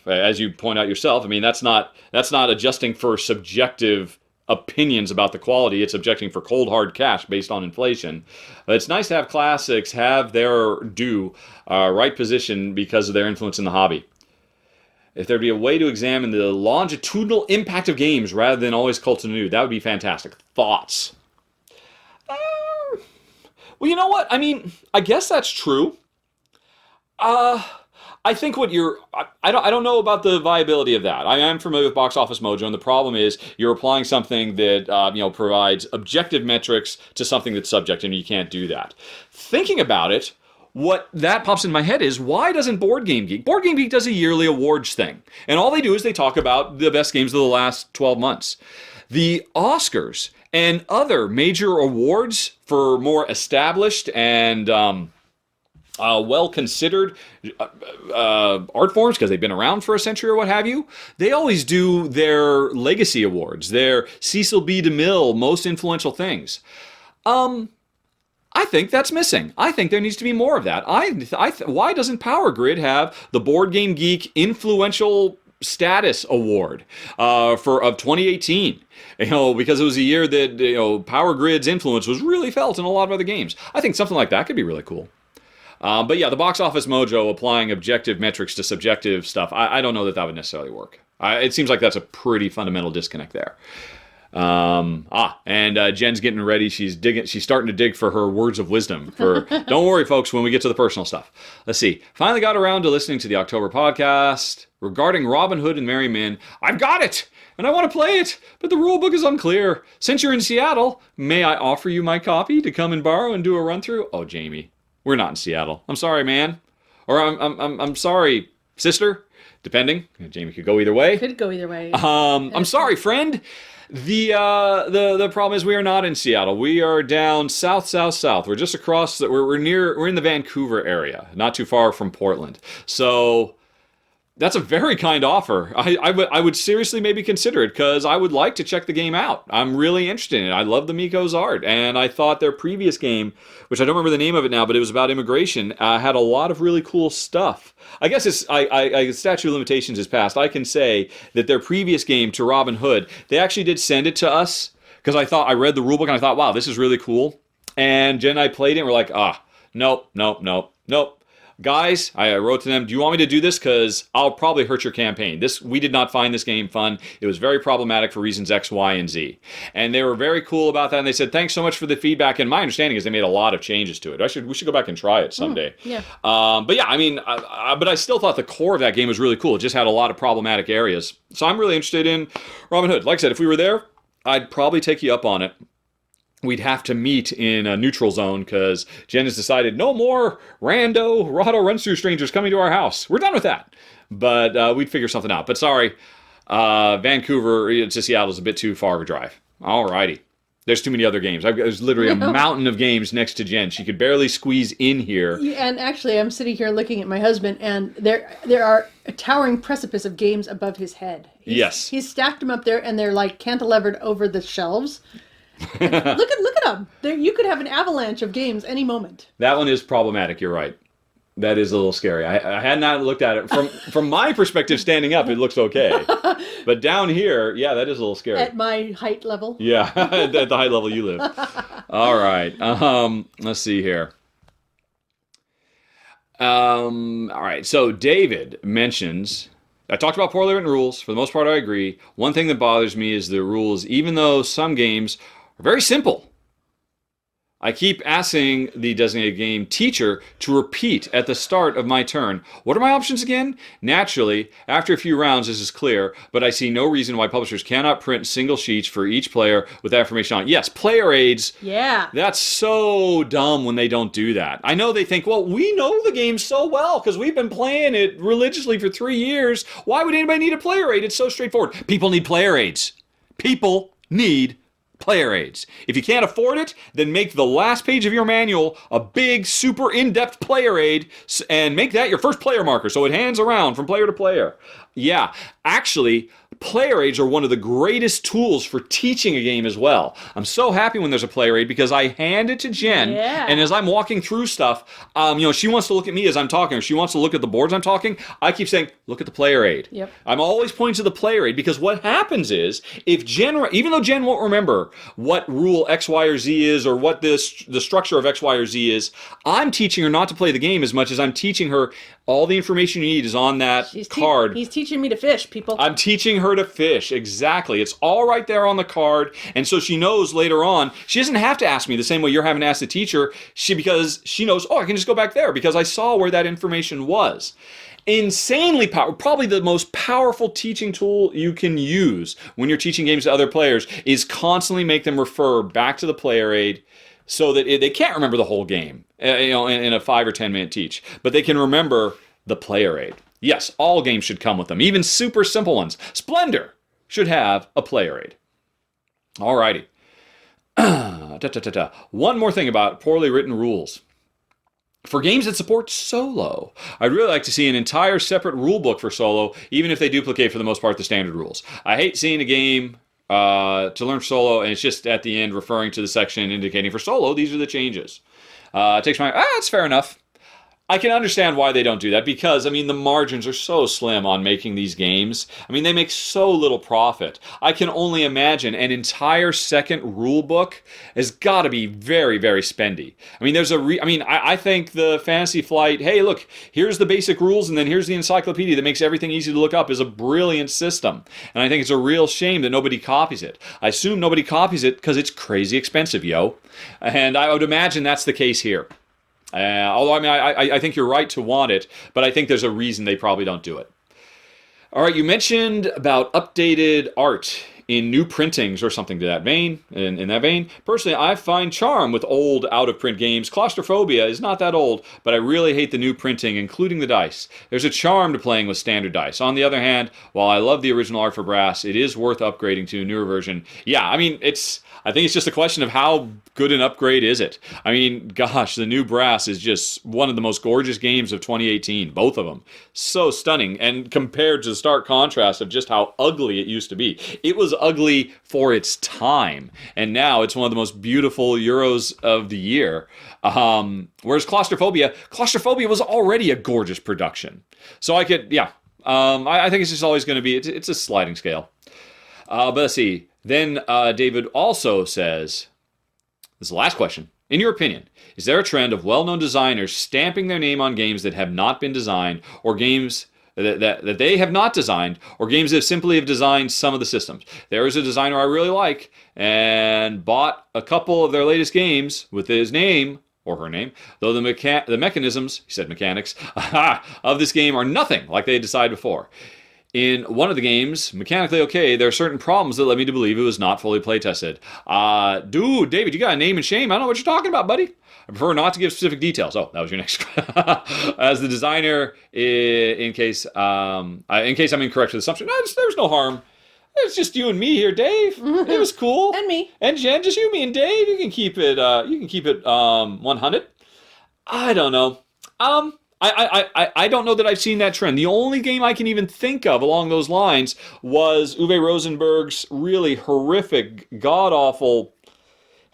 as you point out yourself, I mean, that's not adjusting for subjective opinions about the quality. It's adjusting for cold hard cash based on inflation. But it's nice to have classics have their due right position because of their influence in the hobby. If there'd be a way to examine the longitudinal impact of games rather than always cult to new, that would be fantastic. Thoughts? Well, you know what? I mean, I guess that's true. I think what I don't know about the viability of that. I am familiar with Boxofficemojo, and the problem is you're applying something that provides objective metrics to something that's subjective, and you can't do that. Thinking about it, what that pops in my head is, why doesn't Boardgame Geek? Boardgame Geek does a yearly awards thing, and all they do is they talk about the best games of the last 12 months. The Oscars and other major awards for more established and well-considered art forms, because they've been around for a century or what have you, they always do their legacy awards, their Cecil B. DeMille most influential things. I think that's missing. I think there needs to be more of that. Why doesn't Power Grid have the Board Game Geek Influential Status Award of 2018? Because it was a year that Power Grid's influence was really felt in a lot of other games. I think something like that could be really cool. But yeah, the Boxofficemojo applying objective metrics to subjective stuff, I don't know that would necessarily work. It seems like that's a pretty fundamental disconnect there. Jen's getting ready. She's starting to dig for her words of wisdom. Don't worry, folks, when we get to the personal stuff. Let's see. Finally got around to listening to the October podcast regarding Robin Hood and Merry Men. I've got it! And I want to play it, but the rulebook is unclear. Since you're in Seattle, may I offer you my copy to come and borrow and do a run-through? Oh, Jamie, we're not in Seattle. I'm sorry, man. Or I'm sorry, sister. Depending. Jamie could go either way. Could go either way. I'm sorry, friend. The problem is we are not in Seattle. We are down south. We're just across. We're in the Vancouver area, not too far from Portland. So that's a very kind offer. I would seriously maybe consider it, because I would like to check the game out. I'm really interested in it. I love the Miko's art, and I thought their previous game, which I don't remember the name of it now, but it was about immigration, had a lot of really cool stuff. I guess statute of limitations is passed. I can say that their previous game, To Robin Hood, they actually did send it to us, because I read the rulebook and I thought, wow, this is really cool. And Jen and I played it and we're like, nope. Guys, I wrote to them, do you want me to do this? Because I'll probably hurt your campaign. We did not find this game fun. It was very problematic for reasons X, Y, and Z. And they were very cool about that. And they said, thanks so much for the feedback. And my understanding is they made a lot of changes to it. We should go back and try it someday. Yeah. But yeah, but I still thought the core of that game was really cool. It just had a lot of problematic areas. So I'm really interested in Robin Hood. Like I said, if we were there, I'd probably take you up on it. We'd have to meet in a neutral zone, because Jen has decided no more Rahdo runs through strangers coming to our house. We're done with that. But we'd figure something out. But sorry, Vancouver to Seattle is a bit too far of a drive. Alrighty. There's too many other games. There's literally a mountain of games next to Jen. She could barely squeeze in here. Yeah, and actually, I'm sitting here looking at my husband, and there are a towering precipice of games above his head. He's stacked them up there, and they're like cantilevered over the shelves. Look at them. You could have an avalanche of games any moment. That one is problematic. You're right. That is a little scary. I had not looked at it from my perspective. Standing up, it looks okay, but down here, yeah, that is a little scary. At my height level. Yeah, at the height level you live. All right. Let's see here. All right. So David mentions, I talked about poorly written rules. For the most part, I agree. One thing that bothers me is the rules, even though some games are very simple. I keep asking the designated game teacher to repeat at the start of my turn. What are my options again? Naturally, after a few rounds, this is clear, but I see no reason why publishers cannot print single sheets for each player with that information on. Yes, player aids. Yeah. That's so dumb when they don't do that. I know they think, well, we know the game so well because we've been playing it religiously for 3 years. Why would anybody need a player aid? It's so straightforward. People need player aids. People need player aids. If you can't afford it, then make the last page of your manual a big, super in-depth player aid and make that your first player marker so it hands around from player to player. Yeah, actually, player aids are one of the greatest tools for teaching a game as well. I'm so happy when there's a player aid because I hand it to Jen, and as I'm walking through stuff, she wants to look at me as I'm talking, or she wants to look at the boards I'm talking. I keep saying, look at the player aid. Yep. I'm always pointing to the player aid because what happens is, if Jen, even though Jen won't remember what rule X, Y, or Z is, or what the structure of X, Y, or Z is, I'm teaching her not to play the game as much as I'm teaching her all the information you need is on that card. He's teaching me to fish, people. I'm teaching her to fish, exactly. It's all right there on the card, and so she knows later on, she doesn't have to ask me the same way you're having to ask the teacher, because she knows, I can just go back there because I saw where that information was. insanely powerful. Probably the most powerful teaching tool you can use when you're teaching games to other players is constantly make them refer back to the player aid so that they can't remember the whole game, in a 5 or 10 minute teach, but they can remember the player aid. Yes, all games should come with them, even super simple ones. Splendor should have a player aid. Alrighty. One more thing about poorly written rules. For games that support solo, I'd really like to see an entire separate rule book for solo, even if they duplicate for the most part the standard rules. I hate seeing a game to learn solo and it's just at the end referring to the section indicating for solo, these are the changes. It takes my, that's fair enough. I can understand why they don't do that because, the margins are so slim on making these games. They make so little profit. I can only imagine an entire second rule book has got to be very, very spendy. I think the Fantasy Flight, hey, look, here's the basic rules and then here's the encyclopedia that makes everything easy to look up is a brilliant system. And I think it's a real shame that nobody copies it. I assume nobody copies it because it's crazy expensive, yo. And I would imagine that's the case here. Although, I think you're right to want it, but I think there's a reason they probably don't do it. All right, you mentioned about updated art in new printings or something to that vein. In that vein, personally, I find charm with old, out-of-print games. Claustrophobia is not that old, but I really hate the new printing, including the dice. There's a charm to playing with standard dice. On the other hand, while I love the original art for brass, it is worth upgrading to a newer version. Yeah, I think it's just a question of how good an upgrade is it. Gosh, the new brass is just one of the most gorgeous games of 2018. Both of them. So stunning. And compared to the stark contrast of just how ugly it used to be. It was ugly for its time. And now it's one of the most beautiful Euros of the year. Whereas Claustrophobia was already a gorgeous production. So I think it's just always going to be, it's a sliding scale. But let's see. Then David also says, this is the last question. In your opinion, is there a trend of well-known designers stamping their name on games that have not been designed, or games that they have not designed, or games that simply have designed some of the systems? There is a designer I really like and bought a couple of their latest games with his name, or her name, though the mechanisms, he said mechanics, of this game are nothing like they had decided before. In one of the games, mechanically okay, there are certain problems that led me to believe it was not fully playtested. Dude, David, you got a name and shame. I don't know what you're talking about, buddy. I prefer not to give specific details. Oh, that was your next. As the designer, in case I'm incorrect with the assumption, there's no harm. It's just you and me here, Dave. Mm-hmm. It was cool. And me. And Jen, just you, me, and Dave. You can keep it 100. I don't know. I don't know that I've seen that trend. The only game I can even think of along those lines was Uwe Rosenberg's really horrific, god-awful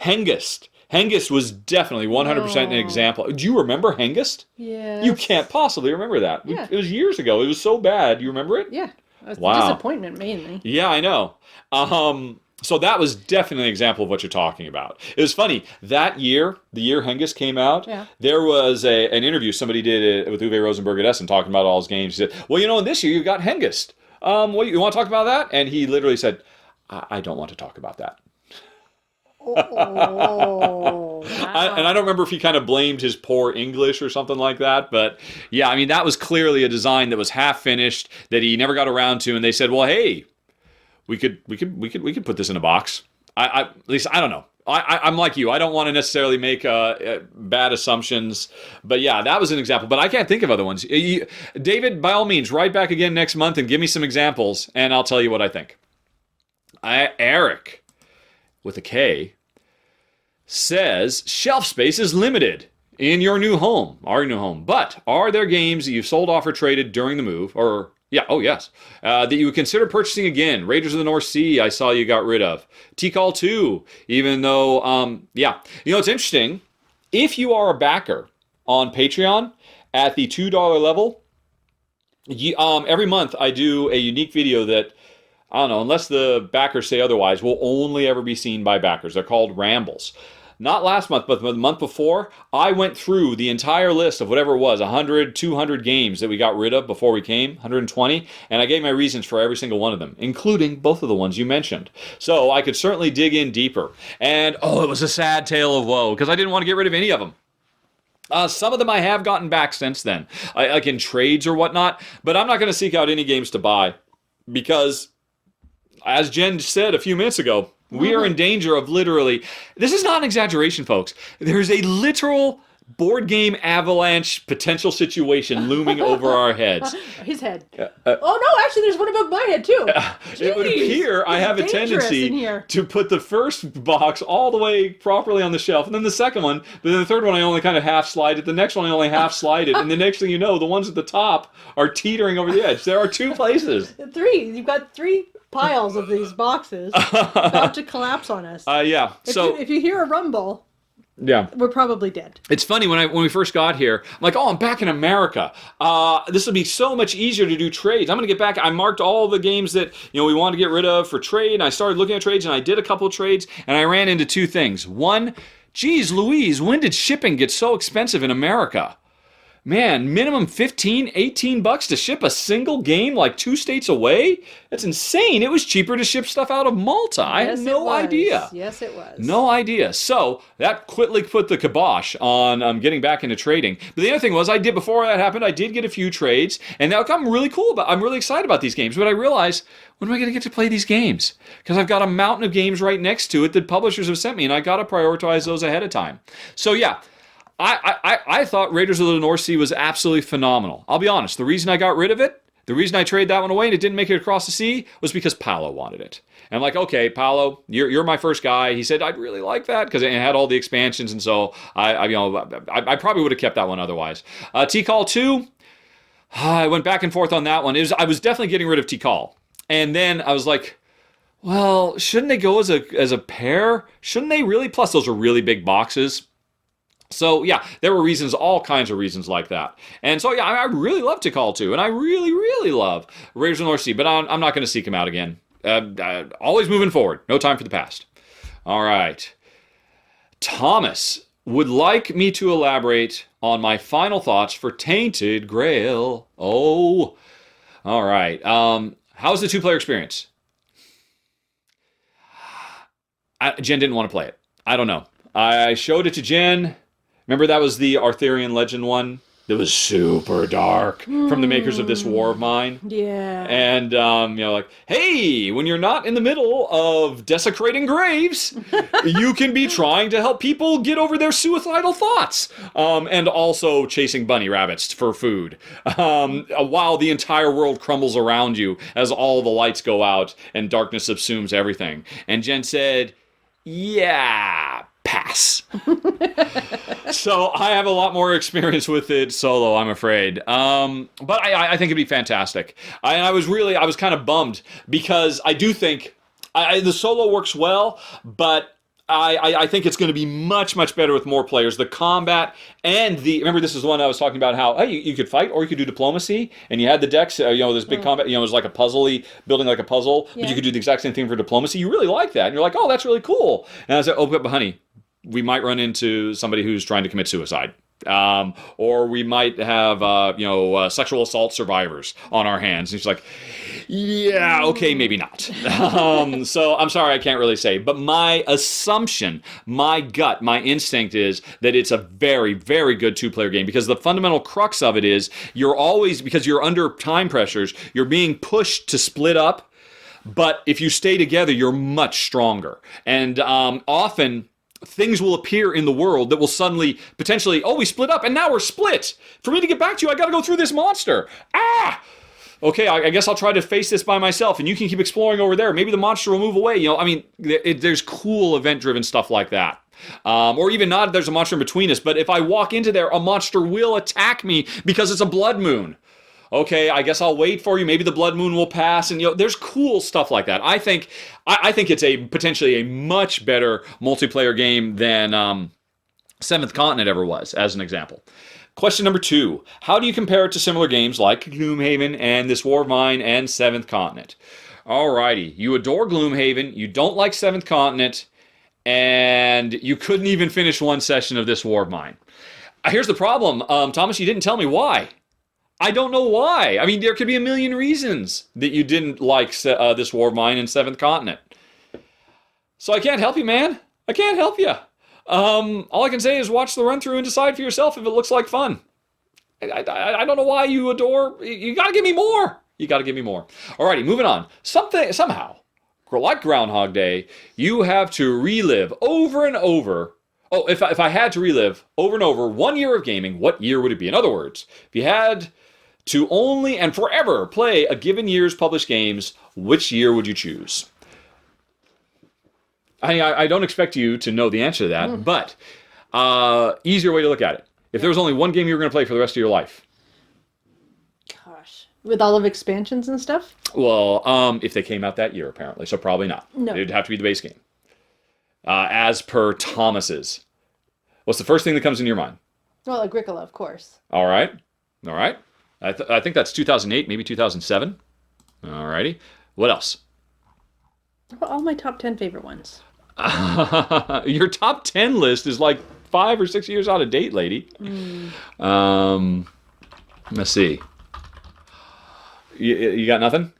Hengist. Hengist was definitely 100% an example. Do you remember Hengist? Yeah. You can't possibly remember that. Yeah. It was years ago. It was so bad. You remember it? Yeah. Wow. Disappointment, mainly. Yeah, I know. So that was definitely an example of what you're talking about. It was funny. That year, the year Hengist came out, there was an interview somebody did with Uwe Rosenberg at Essen talking about all his games. He said, well, this year you've got Hengist. What, you want to talk about that? And he literally said, I don't want to talk about that. Oh, wow. And I don't remember if he kind of blamed his poor English or something like that, but yeah, that was clearly a design that was half finished that he never got around to, and they said, well, hey, we could put this in a box. At least I don't know. I'm like you. I don't want to necessarily make bad assumptions, but yeah, that was an example. But I can't think of other ones. David, by all means, write back again next month and give me some examples, and I'll tell you what I think. Eric, with a K, says shelf space is limited in your new home, our new home. But are there games that you've sold off or traded during the move, or yes, that you would consider purchasing again? Raiders of the North Sea, I saw you got rid of. T-Call 2, even though, it's interesting. If you are a backer on Patreon at the $2 level, every month I do a unique video that, I don't know, unless the backers say otherwise, will only ever be seen by backers. They're called rambles. Not last month, but the month before, I went through the entire list of whatever it was, 100, 200 games that we got rid of before we came, 120, and I gave my reasons for every single one of them, including both of the ones you mentioned. So I could certainly dig in deeper. And, it was a sad tale of woe, because I didn't want to get rid of any of them. Some of them I have gotten back since then, like in trades or whatnot, but I'm not going to seek out any games to buy because, as Jen said a few minutes ago, we are in danger of literally, this is not an exaggeration, folks, there's a literal board game avalanche potential situation looming over our heads. His head. Oh no, actually there's one above my head too. It would appear I have a tendency to put the first box all the way properly on the shelf, and then the second one, but then the third one I only kind of half slide it, the next one I only half slide it, and the next thing you know, the ones at the top are teetering over the edge. There are 2 places. 3. You've got 3 piles of these boxes about to collapse on us. Yeah. If you hear a rumble, yeah, we're probably dead. It's funny, when we first got here, I'm like, oh, I'm back in America. This would be so much easier to do trades. I'm going to get back. I marked all the games that we wanted to get rid of for trade, and I started looking at trades, and I did a couple of trades, and I ran into 2 things. One, geez Louise, when did shipping get so expensive in America? Man, minimum $15, $18 to ship a single game like 2 states away? That's insane. It was cheaper to ship stuff out of Malta. I had no idea. Yes, it was. No idea. So that quickly put the kibosh on getting back into trading. But the other thing was, before that happened, I did get a few trades, and now I'm really excited about these games. But I realized, when am I going to get to play these games? Because I've got a mountain of games right next to it that publishers have sent me, and I got to prioritize those ahead of time. So yeah. I thought Raiders of the North Sea was absolutely phenomenal. I'll be honest, the reason I got rid of it, the reason I traded that one away and it didn't make it across the sea, was because Paolo wanted it. And I'm like, okay, Paolo, you're my first guy. He said, I'd really like that because it had all the expansions, and so I probably would have kept that one otherwise. T-Call 2, I went back and forth on that one. I was definitely getting rid of T-Call. And then I was like, well, shouldn't they go as a pair? Shouldn't they really? Plus, those are really big boxes. So, yeah, there were reasons, all kinds of reasons like that. And so, yeah, I really love Tikal 2, and I really, really love Raiders of the North Sea, but I'm not going to seek him out again. Always moving forward. No time for the past. All right. Thomas would like me to elaborate on my final thoughts for Tainted Grail. Oh, all right. How's the 2-player experience? Jen didn't want to play it. I don't know. I showed it to Jen. Remember that was the Arthurian legend one? That was super dark from the makers of This War of Mine. Yeah. And, like, hey, when you're not in the middle of desecrating graves, you can be trying to help people get over their suicidal thoughts. And also chasing bunny rabbits for food. While the entire world crumbles around you as all the lights go out and darkness subsumes everything. And Jen said, yeah, pass. So I have a lot more experience with it solo, I'm afraid. But I think it'd be fantastic. I was kind of bummed because I do think the solo works well, but I think it's going to be much, much better with more players. The combat and remember this is the one I was talking about how, hey, you could fight or you could do diplomacy, and you had the decks, this big combat, it was like a puzzle-y, building like a puzzle, but you could do the exact same thing for diplomacy. You really like that, and you're like, oh, that's really cool. And I was like, oh, but honey, we might run into somebody who's trying to commit suicide. Or we might have, sexual assault survivors on our hands. And she's like, yeah, okay, maybe not. So I'm sorry, I can't really say. But my assumption, my gut, my instinct is that it's a very, very good 2-player game, because the fundamental crux of it is you're always, because you're under time pressures, you're being pushed to split up. But if you stay together, you're much stronger. And often things will appear in the world that will suddenly, potentially, we split up, and now we're split. For me to get back to you, I got to go through this monster. Okay, I guess I'll try to face this by myself, and you can keep exploring over there. Maybe the monster will move away. There's cool event-driven stuff like that. Or even not, there's a monster in between us, but if I walk into there, a monster will attack me because it's a blood moon. Okay, I guess I'll wait for you. Maybe the blood moon will pass, and there's cool stuff like that. I think it's potentially a much better multiplayer game than Seventh Continent ever was, as an example. Question number 2: how do you compare it to similar games like Gloomhaven and This War of Mine and Seventh Continent? Alrighty, you adore Gloomhaven, you don't like Seventh Continent, and you couldn't even finish one session of This War of Mine. Here's the problem, Thomas. You didn't tell me why. I don't know why. I mean, there could be a million reasons that you didn't like This War of Mine and Seventh Continent. So I can't help you, man. I can't help you. All I can say is watch the run through and decide for yourself if it looks like fun. I don't know why you adore. You got to give me more. You got to give me more. Alrighty, moving on. Somehow, like Groundhog Day, you have to relive over and over. Oh, if I had to relive over and over 1 year of gaming, what year would it be? In other words, if you had to only and forever play a given year's published games, which year would you choose? I don't expect you to know the answer to that, but easier way to look at it. If there was only one game you were going to play for the rest of your life. Gosh. With all of expansions and stuff? Well, if they came out that year, apparently, so probably not. No. It'd have to be the base game. As per Thomas's. What's the first thing that comes into your mind? Well, Agricola, of course. All right. I think that's 2008, maybe 2007. All righty. What else? All my top 10 favorite ones. Your top 10 list is like 5 or 6 years out of date, lady. Let's see. You got nothing?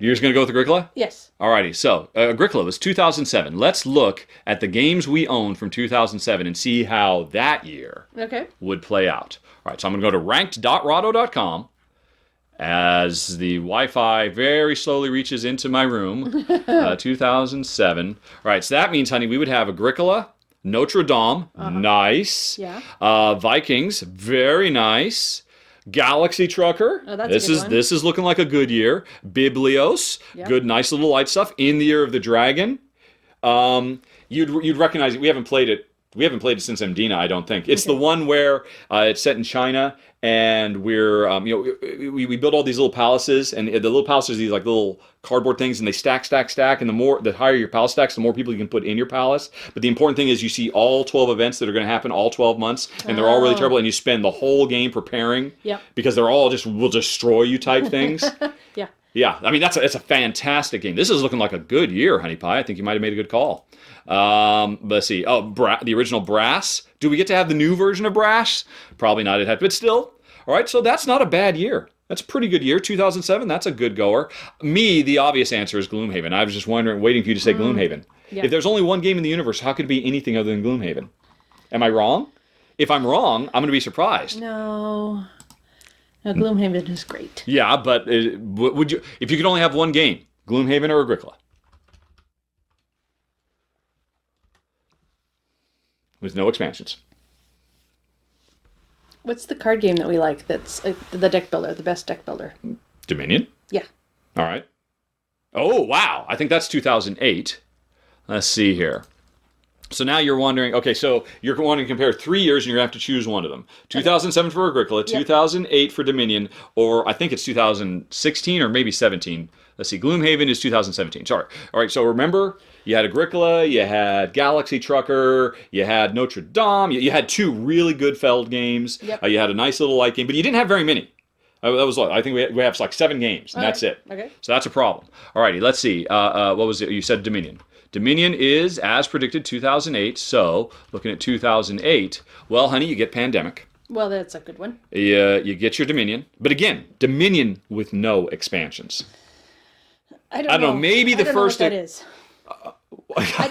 You're just going to go with Agricola? Yes. Alrighty, so Agricola was 2007. Let's look at the games we owned from 2007 and see how that year would play out. All right, so I'm going to go to ranked.rahdo.com as the Wi-Fi very slowly reaches into my room. 2007. All right, so that means, honey, we would have Agricola, Notre Dame, nice. Yeah. Vikings, very nice. Galaxy Trucker. Oh, that's a good one. This is looking like a good year. Biblios, good, nice little light stuff. In the Year of the Dragon. You'd recognize it. We haven't played it. We haven't played it since Mdina, I don't think. It's the one where it's set in China, and we're we build all these little palaces, and the little palaces are these like little cardboard things, and they stack, and the higher your palace stacks, the more people you can put in your palace. But the important thing is you see all 12 events that are going to happen all 12 months, and they're all really terrible, and you spend the whole game preparing because they're all just will destroy you type things. Yeah, I mean, that's a fantastic game. This is looking like a good year, Honey Pie. I think you might have made a good call. Let's see. Oh, the original Brass. Do we get to have the new version of Brass? Probably not. But still. All right, so that's not a bad year. That's a pretty good year. 2007, that's a good goer. The obvious answer is Gloomhaven. I was just waiting for you to say Gloomhaven. Yeah. If there's only one game in the universe, how could it be anything other than Gloomhaven? Am I wrong? If I'm wrong, I'm going to be surprised. No, Gloomhaven is great. Yeah, but would you, if you could only have one game, Gloomhaven or Agricola? With no expansions. What's the card game that we like that's the deck builder, the best deck builder? Dominion? Yeah. All right. Oh, wow. I think that's 2008. Let's see here. So now you're wondering, okay, so you're wanting to compare 3 years and you're going to have to choose one of them. 2007 for Agricola, 2008 for Dominion, or I think it's 2016 or maybe 17. Let's see, Gloomhaven is 2017. Sorry. All right, so remember, you had Agricola, you had Galaxy Trucker, you had Notre Dame, you had two really good Feld games, you had a nice little light game, but you didn't have very many. I think we have like 7 games, and that's it. Okay. So that's a problem. All righty, let's see. What was it? You said Dominion. Dominion is, as predicted, 2008. So, looking at 2008, well, honey, you get Pandemic. Well, that's a good one. You get your Dominion. But again, Dominion with no expansions. I don't know. Maybe the first... I don't know what that is.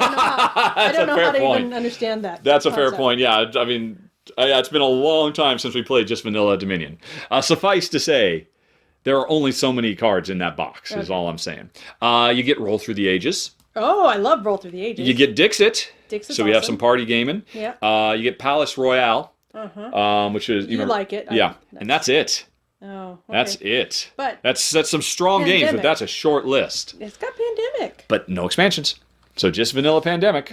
I don't know how to even understand that. That's a fair point, yeah. I mean, it's been a long time since we played just vanilla Dominion. Suffice to say, there are only so many cards in that box, is all I'm saying. You get Roll Through the Ages. Oh, I love Roll Through the Ages. You get Dixit. Dixit's so we have some party gaming. Yeah. You get Palace Royale, which is... You like it. Yeah, and that's it. Oh, okay. That's it. But that's some strong games, but that's a short list. It's got Pandemic. But no expansions. So just vanilla Pandemic.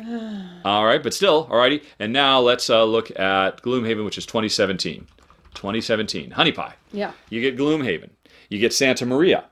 All right, but still, all righty. And now let's look at Gloomhaven, which is 2017. 2017. Honey Pie. Yeah. You get Gloomhaven. You get Santa Maria.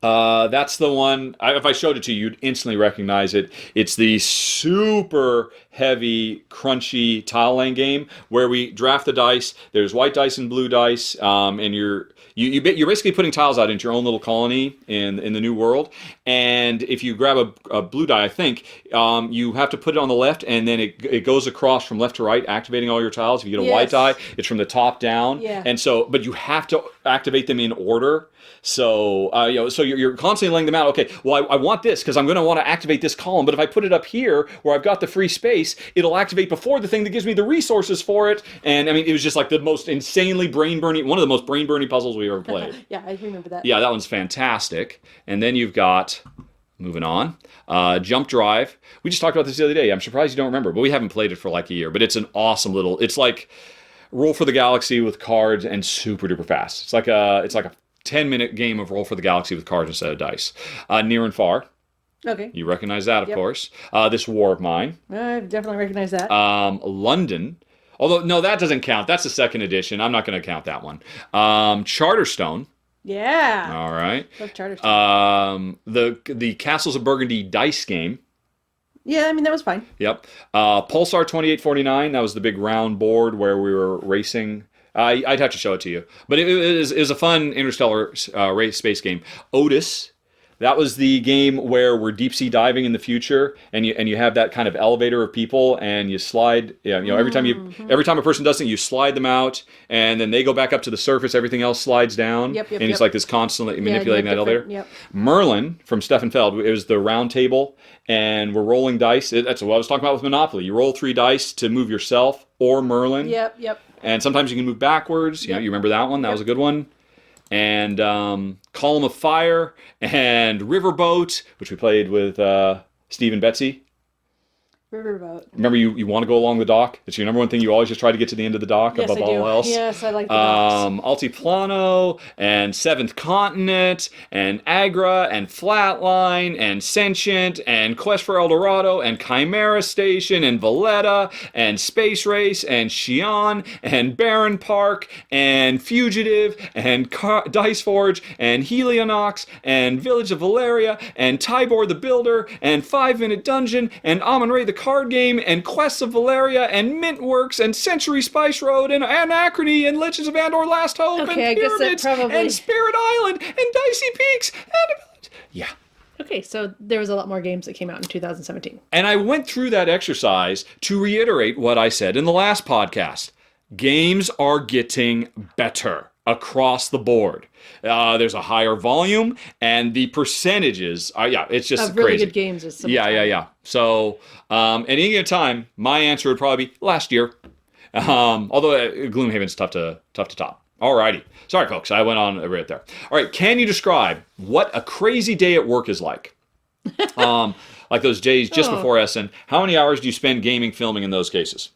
That's the one, if I showed it to you, you'd instantly recognize it. It's the super heavy, crunchy tile laying game where we draft the dice. There's white dice and blue dice, and you're basically putting tiles out into your own little colony in the new world. And if you grab a blue die, I think, you have to put it on the left, and then it goes across from left to right, activating all your tiles. If you get a white die, it's from the top down. Yeah. And so, but you have to activate them in order. So, so you're constantly laying them out. Okay, well, I want this because I'm going to want to activate this column, but if I put it up here where I've got the free space, it'll activate before the thing that gives me the resources for it. And I mean, it was just like the most insanely brain-burning, one of the most brain-burning puzzles we've ever played. Yeah, I remember that. Yeah, that one's fantastic. And then you've got, moving on, Jump Drive. We just talked about this the other day. I'm surprised you don't remember, but we haven't played it for like a year. But it's an awesome little, it's like Roll for the Galaxy with cards and super duper fast. It's like a 10-minute game of Roll for the Galaxy with cards instead of dice. Near and Far. Okay. You recognize that, of course. This War of Mine. I definitely recognize that. London. Although, no, that doesn't count. That's the second edition. I'm not going to count that one. Charterstone. Yeah. All right. Love Charterstone. The Castles of Burgundy dice game. Yeah, I mean, that was fine. Yep. Pulsar 2849. That was the big round board where we were racing. I'd have to show it to you. But it was a fun interstellar race space game. Otis. That was the game where we're deep sea diving in the future, and you have that kind of elevator of people, and you slide. Every time a person does something, you slide them out, and then they go back up to the surface. Everything else slides down, and it's like this constantly manipulating that elevator. Yep. Merlin from Stefan Feld. It was the round table, and we're rolling dice. That's what I was talking about with Monopoly. You roll 3 dice to move yourself or Merlin. Yep. And sometimes you can move backwards. You remember that one? That was a good one. And Column of Fire, and Riverboat, which we played with Steve and Betsy. Riverboat. Remember, you want to go along the dock? It's your number one thing. You always just try to get to the end of the dock above all else. Yes, I like the docks. Altiplano, and Seventh Continent, and Agra, and Flatline, and Sentient, and Quest for El Dorado, and Chimera Station, and Valletta, and Space Race, and Xi'an, and Barren Park, and Fugitive, and Dice Forge, and Helionox, and Village of Valeria, and Tybor the Builder, and 5 Minute Dungeon, and Amon-Ra the Card Game, and Quests of Valeria, and Mintworks, and Century Spice Road, and Anachrony, and Legends of Andor Last Hope, and Pyramids, and Spirit Island, and Dicey Peaks, and... Yeah. Okay, so there was a lot more games that came out in 2017. And I went through that exercise to reiterate what I said in the last podcast. Games are getting better across the board. There's a higher volume, and the percentages are, it's just of really crazy. Good games. Is Yeah. So, at any given time, my answer would probably be last year. Although Gloomhaven's tough to top. Alrighty. Sorry, folks. I went on a bit there. All right. Can you describe what a crazy day at work is like? Like those days just before Essen. How many hours do you spend gaming, filming in those cases?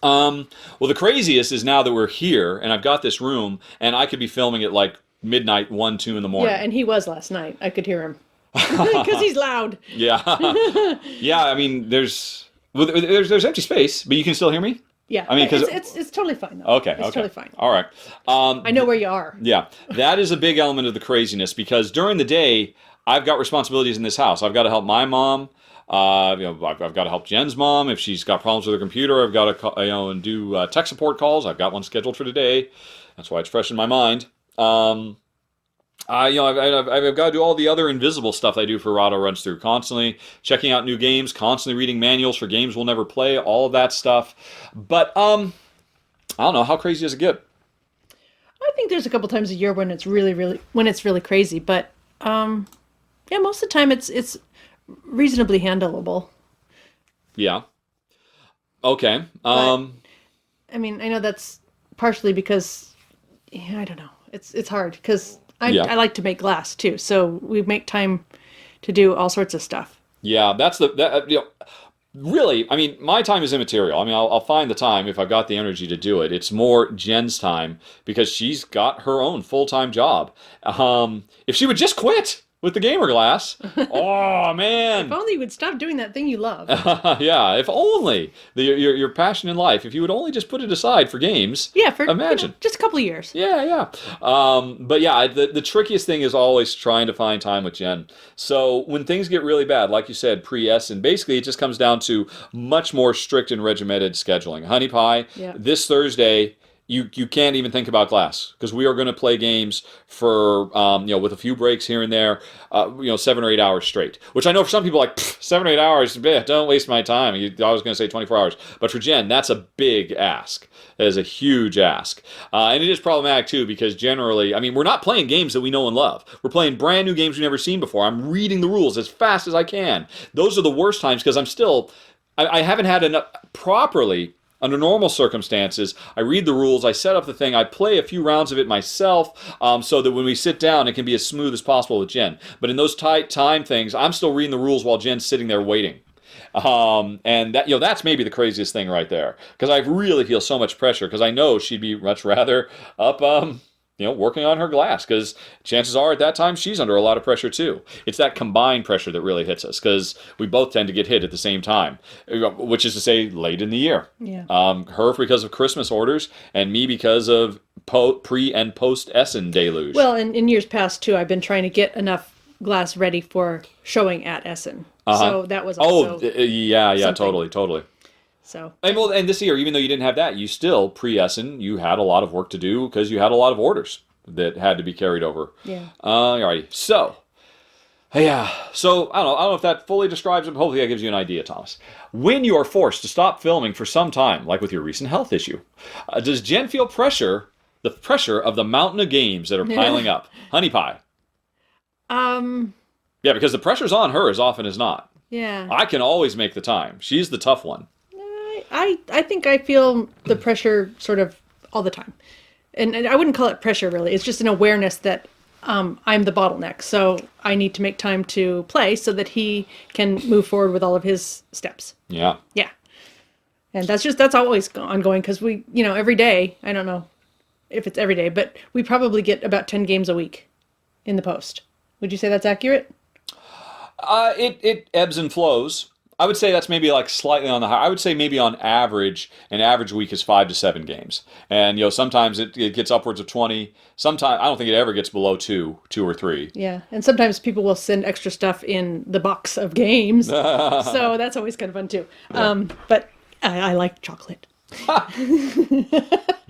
Well, the craziest is now that we're here, and I've got this room, and I could be filming at like midnight, 1, 2 in the morning. Yeah, and he was last night. I could hear him. Because he's loud. Yeah. Yeah, I mean, there's empty space, but you can still hear me? Yeah, I mean, it's totally fine, though. Okay, It's totally fine. All right. I know where you are. Yeah, that is a big element of the craziness, because during the day, I've got responsibilities in this house. I've got to help my mom. I've got to help Jen's mom if she's got problems with her computer. I've got to and do tech support calls. I've got one scheduled for today. That's why it's fresh in my mind. I've got to do all the other invisible stuff I do for Rahdo Runs Through, constantly checking out new games, constantly reading manuals for games we'll never play, all of that stuff. But I don't know, how crazy does it get? I think there's a couple times a year when it's really crazy, but most of the time it's reasonably handleable. Yeah. Okay. I mean, I know that's partially because I don't know. It's hard because I like to make glass too, so we make time to do all sorts of stuff. Yeah, really, I mean, my time is immaterial. I mean, I'll find the time if I've got the energy to do it. It's more Jen's time because she's got her own full-time job. If she would just quit with the gamer glass, oh man! If only you would stop doing that thing you love. Yeah, if only your passion in life. If you would only just put it aside for games. Yeah, imagine just a couple of years. Yeah. But yeah, the trickiest thing is always trying to find time with Jen. So when things get really bad, like you said, pre-Essen, basically it just comes down to much more strict and regimented scheduling. Honey Pie, this Thursday you can't even think about glass, because we are going to play games for with a few breaks here and there, 7 or 8 hours straight. Which I know for some people, like 7 or 8 hours, don't waste my time. I was going to say 24 hours, but for Jen, that's a big ask. That is a huge ask, and it is problematic too, because generally, I mean, we're not playing games that we know and love. We're playing brand new games we've never seen before. I'm reading the rules as fast as I can. Those are the worst times, because I haven't had enough properly. Under normal circumstances, I read the rules, I set up the thing, I play a few rounds of it myself, so that when we sit down, it can be as smooth as possible with Jen. But in those tight time things, I'm still reading the rules while Jen's sitting there waiting. And that, that's maybe the craziest thing right there, because I really feel so much pressure, because I know she'd be much rather up, working on her glass, because chances are at that time she's under a lot of pressure too. It's that combined pressure that really hits us, because we both tend to get hit at the same time, which is to say late in the year. Yeah. Her because of Christmas orders, and me because of pre and post Essen deluge. Well, in years past too, I've been trying to get enough glass ready for showing at Essen. So that was also totally. So and this year, even though you didn't have that, you still pre-Essen, you had a lot of work to do, because you had a lot of orders that had to be carried over. Yeah. Alrighty. So I don't know if that fully describes it, but hopefully that gives you an idea, Thomas. When you are forced to stop filming for some time, like with your recent health issue, does Jen feel the pressure of the mountain of games that are piling up? Honey pie. Yeah, because the pressure's on her as often as not. Yeah. I can always make the time. She's the tough one. I think I feel the pressure sort of all the time. And I wouldn't call it pressure, really. It's just an awareness that I'm the bottleneck. So I need to make time to play so that he can move forward with all of his steps. Yeah. Yeah. And that's always ongoing, because we, every day, I don't know if it's every day, but we probably get about 10 games a week in the post. Would you say that's accurate? It ebbs and flows. I would say that's maybe like slightly on the high. I would say maybe on average, an average week is 5 to 7 games. And, sometimes it gets upwards of 20. Sometimes, I don't think it ever gets below 2 or 3. Yeah. And sometimes people will send extra stuff in the box of games. So that's always kind of fun too. Yeah. But I like chocolate.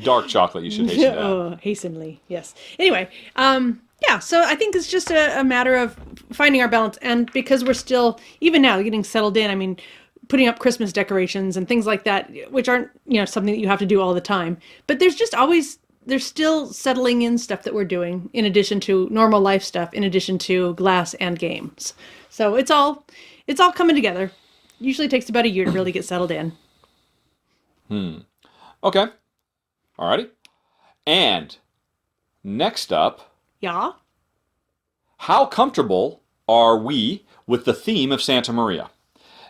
Dark chocolate, you should hasten that. Oh, hastenly, yes. Anyway, so I think it's just a matter of finding our balance. And because we're still, even now, getting settled in, I mean, putting up Christmas decorations and things like that, which aren't, something that you have to do all the time. But there's still settling in stuff that we're doing, in addition to normal life stuff, in addition to glass and games. So it's all coming together. Usually takes about a year to really get settled in. Okay. Alrighty. And next up, yeah. How comfortable are we with the theme of Santa Maria?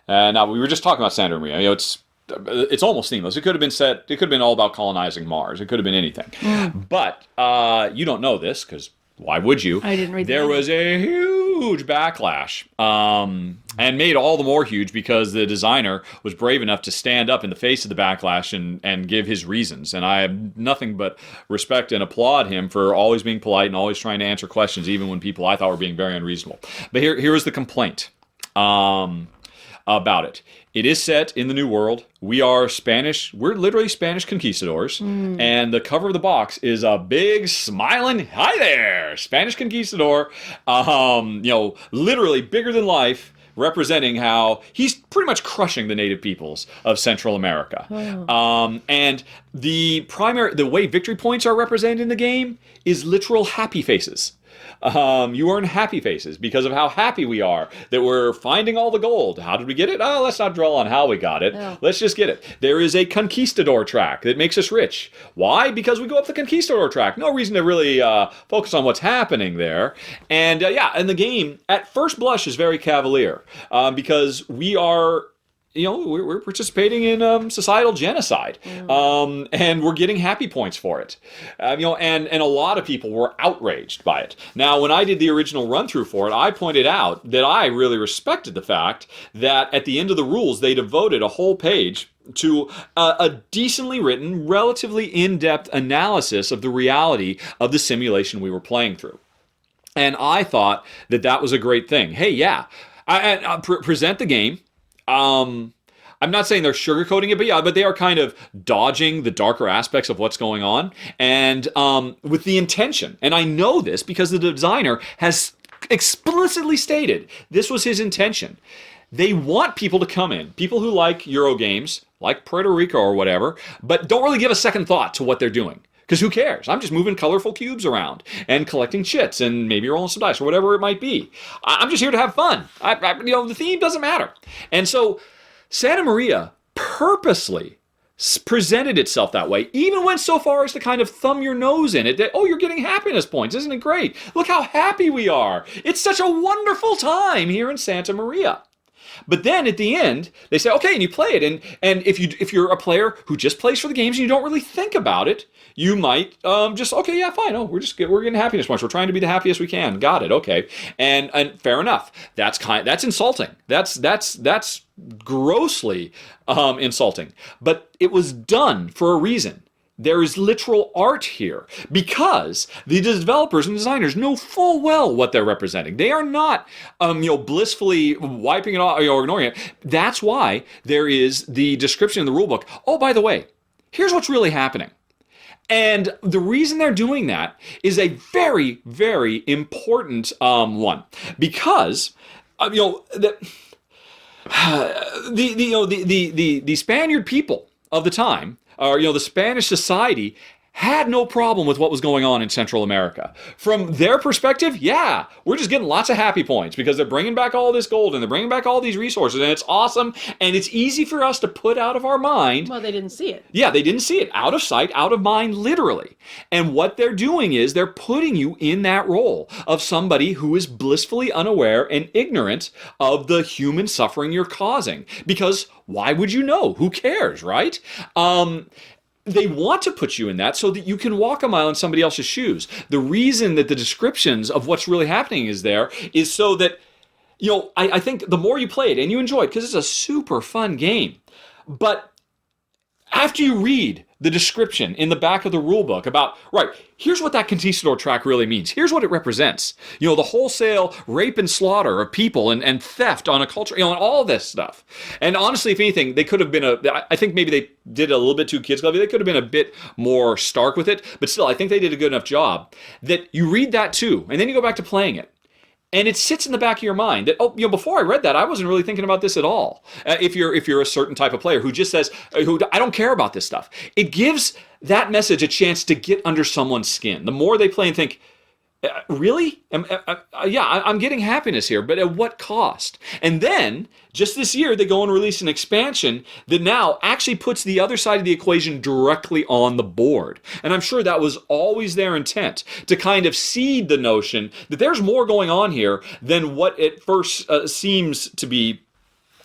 Now, we were just talking about Santa Maria. It's almost themeless. It could have been set. It could have been all about colonizing Mars. It could have been anything. But you don't know this, because why would you? I didn't read that. There was a huge backlash, and made all the more huge because the designer was brave enough to stand up in the face of the backlash and give his reasons. And I have nothing but respect and applaud him for always being polite and always trying to answer questions, even when people I thought were being very unreasonable. But here is the complaint about it. It is set in the New World. We are Spanish. We're literally Spanish conquistadors. And the cover of the box is a big smiling, hi there, Spanish conquistador, literally bigger than life, representing how he's pretty much crushing the native peoples of Central America. And the way victory points are represented in the game is literal happy faces. You earn happy faces because of how happy we are that we're finding all the gold. How did we get it? Oh, let's not dwell on how we got it. Yeah. Let's just get it. There is a conquistador track that makes us rich. Why? Because we go up the conquistador track. No reason to really focus on what's happening there. And and the game at first blush is very cavalier because we are. We're participating in societal genocide, and we're getting happy points for it. And a lot of people were outraged by it. Now, when I did the original run-through for it, I pointed out that I really respected the fact that at the end of the rules, they devoted a whole page to a decently written, relatively in-depth analysis of the reality of the simulation we were playing through. And I thought that was a great thing. Hey, I present the game. I'm not saying they're sugarcoating it, but yeah, but they are kind of dodging the darker aspects of what's going on, and with the intention. And I know this because the designer has explicitly stated this was his intention. They want people to come in, people who like Euro games, like Puerto Rico or whatever, but don't really give a second thought to what they're doing. Because who cares? I'm just moving colorful cubes around and collecting chits and maybe rolling some dice or whatever it might be. I'm just here to have fun. The theme doesn't matter. And so Santa Maria purposely presented itself that way, even went so far as to kind of thumb your nose in it that, oh, you're getting happiness points. Isn't it great? Look how happy we are. It's such a wonderful time here in Santa Maria. But then at the end, they say, okay, and you play it. And if you're a player who just plays for the games and you don't really think about it, you might just, okay, yeah, fine. Oh, we're getting happiness points. We're trying to be the happiest we can. Got it. Okay. And fair enough. That's insulting. That's grossly insulting. But it was done for a reason. There is literal art here because the developers and designers know full well what they're representing. They are not, blissfully wiping it off or ignoring it. That's why there is the description in the rulebook. Oh, by the way, here's what's really happening. And the reason they're doing that is a very, very important one because the Spaniard people of the time, or the Spanish society, had no problem with what was going on in Central America. From their perspective, yeah, we're just getting lots of happy points because they're bringing back all this gold and they're bringing back all these resources, and it's awesome, and it's easy for us to put out of our mind. Well, they didn't see it. Yeah, they didn't see it. Out of sight, out of mind, literally. And what they're doing is they're putting you in that role of somebody who is blissfully unaware and ignorant of the human suffering you're causing. Because why would you know? Who cares, right? They want to put you in that so that you can walk a mile in somebody else's shoes. The reason that the descriptions of what's really happening is there is so that, I think the more you play it and you enjoy it, because it's a super fun game, but after you read the description in the back of the rulebook about, right, here's what that conquistador track really means. Here's what it represents. The wholesale rape and slaughter of people and theft on a culture, and all this stuff. And honestly, if anything, they could have been I think maybe they did a little bit too kids clubby. They could have been a bit more stark with it. But still, I think they did a good enough job that you read that too, and then you go back to playing it. And it sits in the back of your mind that, before I read that, I wasn't really thinking about this at all. If you're a certain type of player who just says, I don't care about this stuff. It gives that message a chance to get under someone's skin. The more they play and think, really? I'm getting happiness here, but at what cost? And then, just this year, they go and release an expansion that now actually puts the other side of the equation directly on the board. And I'm sure that was always their intent, to kind of seed the notion that there's more going on here than what at first seems to be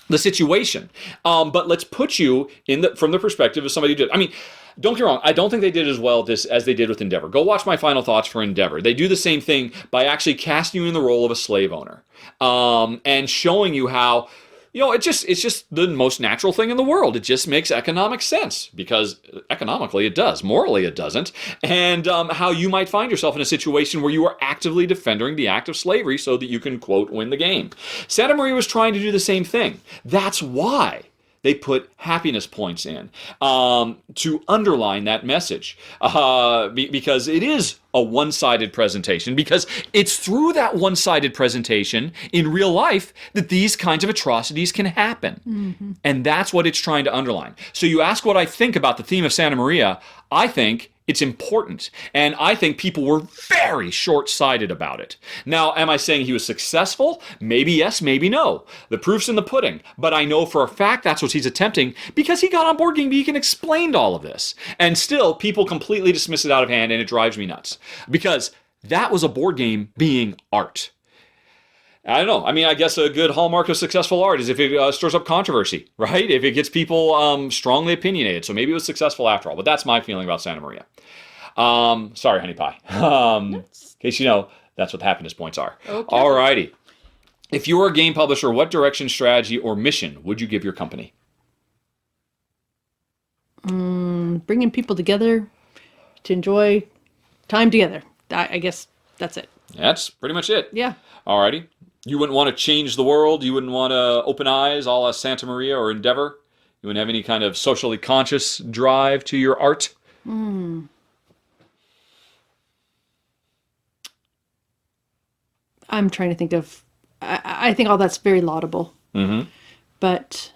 the situation. But let's put you from the perspective of somebody who did. I mean, don't get me wrong, I don't think they did as well as they did with Endeavor. Go watch my final thoughts for Endeavor. They do the same thing by actually casting you in the role of a slave owner and showing you how, it's just the most natural thing in the world. It just makes economic sense because economically it does. Morally it doesn't. And how you might find yourself in a situation where you are actively defending the act of slavery so that you can, quote, win the game. Santa Maria was trying to do the same thing. That's why they put happiness points in to underline that message because it is a one-sided presentation, because it's through that one-sided presentation in real life that these kinds of atrocities can happen. Mm-hmm. And that's what it's trying to underline. So you ask what I think about the theme of Santa Maria. I think it's important. And I think people were very short-sighted about it. Now, am I saying he was successful? Maybe yes, maybe no. The proof's in the pudding. But I know for a fact that's what he's attempting because he got on Boardgame Geek and explained all of this. And still, people completely dismiss it out of hand, and it drives me nuts. Because that was a board game being art. I don't know. I mean, I guess a good hallmark of successful art is if it stirs up controversy, right? If it gets people strongly opinionated. So maybe it was successful after all. But that's my feeling about Santa Maria. Sorry, honey pie. In case you know, that's what the happiness points are. Okay. Alrighty. If you were a game publisher, what direction, strategy, or mission would you give your company? Bringing people together to enjoy time together. I guess that's it. That's pretty much it. Yeah. Alrighty. You wouldn't want to change the world? You wouldn't want to open eyes a la Santa Maria or Endeavor? You wouldn't have any kind of socially conscious drive to your art? I'm trying to think of... I think all that's very laudable. Mm-hmm. But...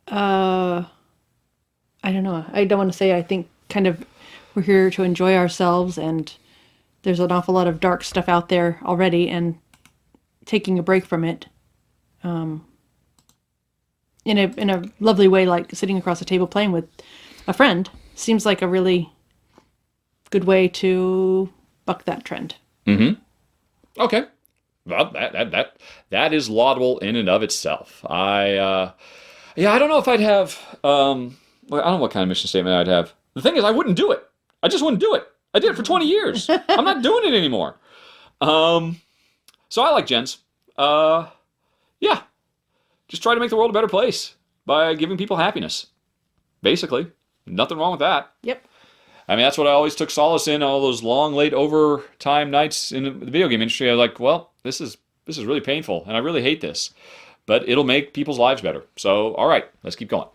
I don't know. I don't want to say I think kind of we're here to enjoy ourselves, and there's an awful lot of dark stuff out there already, and taking a break from it in a lovely way, like sitting across the table playing with a friend, seems like a really good way to buck that trend. Mm-hmm. Okay. Well, that is laudable in and of itself. I don't know if I'd have... I don't know what kind of mission statement I'd have. The thing is, I wouldn't do it. I just wouldn't do it. I did it for 20 years. I'm not doing it anymore. So I like gens. Yeah. Just try to make the world a better place by giving people happiness. Basically. Nothing wrong with that. Yep. I mean, that's what I always took solace in, all those long, late overtime nights in the video game industry. I was like, well, this is really painful, and I really hate this. But it'll make people's lives better. So, all right, let's keep going.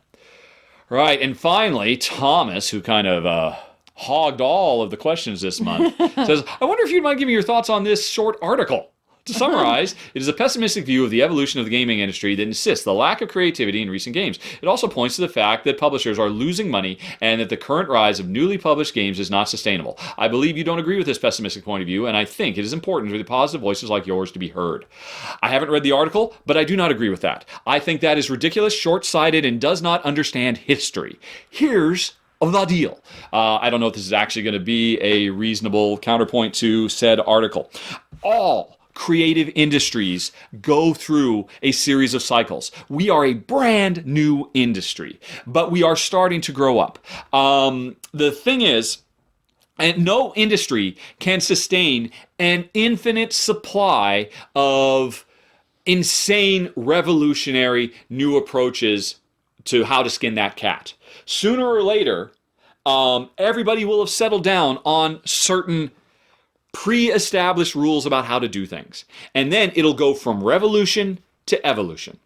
Right, and finally, Thomas, who kind of hogged all of the questions this month, says, I wonder if you'd mind giving your thoughts on this short article. To summarize, it is a pessimistic view of the evolution of the gaming industry that insists the lack of creativity in recent games. It also points to the fact that publishers are losing money and that the current rise of newly published games is not sustainable. I believe you don't agree with this pessimistic point of view, and I think it is important for the positive voices like yours to be heard. I haven't read the article, but I do not agree with that. I think that is ridiculous, short-sighted, and does not understand history. Here's the deal. I don't know if this is actually going to be a reasonable counterpoint to said article. All creative industries go through a series of cycles. We are a brand new industry, but we are starting to grow up. The thing is, and no industry can sustain an infinite supply of insane, revolutionary new approaches to how to skin that cat. Sooner or later, everybody will have settled down on certain pre-established rules about how to do things. And then it'll go from revolution to evolution.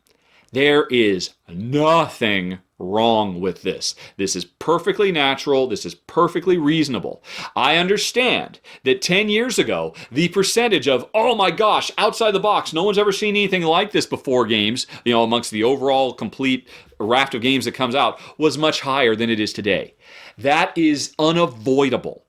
There is nothing wrong with this. This is perfectly natural. This is perfectly reasonable. I understand that 10 years ago, the percentage of, oh my gosh, outside the box, no one's ever seen anything like this before games, amongst the overall complete raft of games that comes out, was much higher than it is today. That is unavoidable.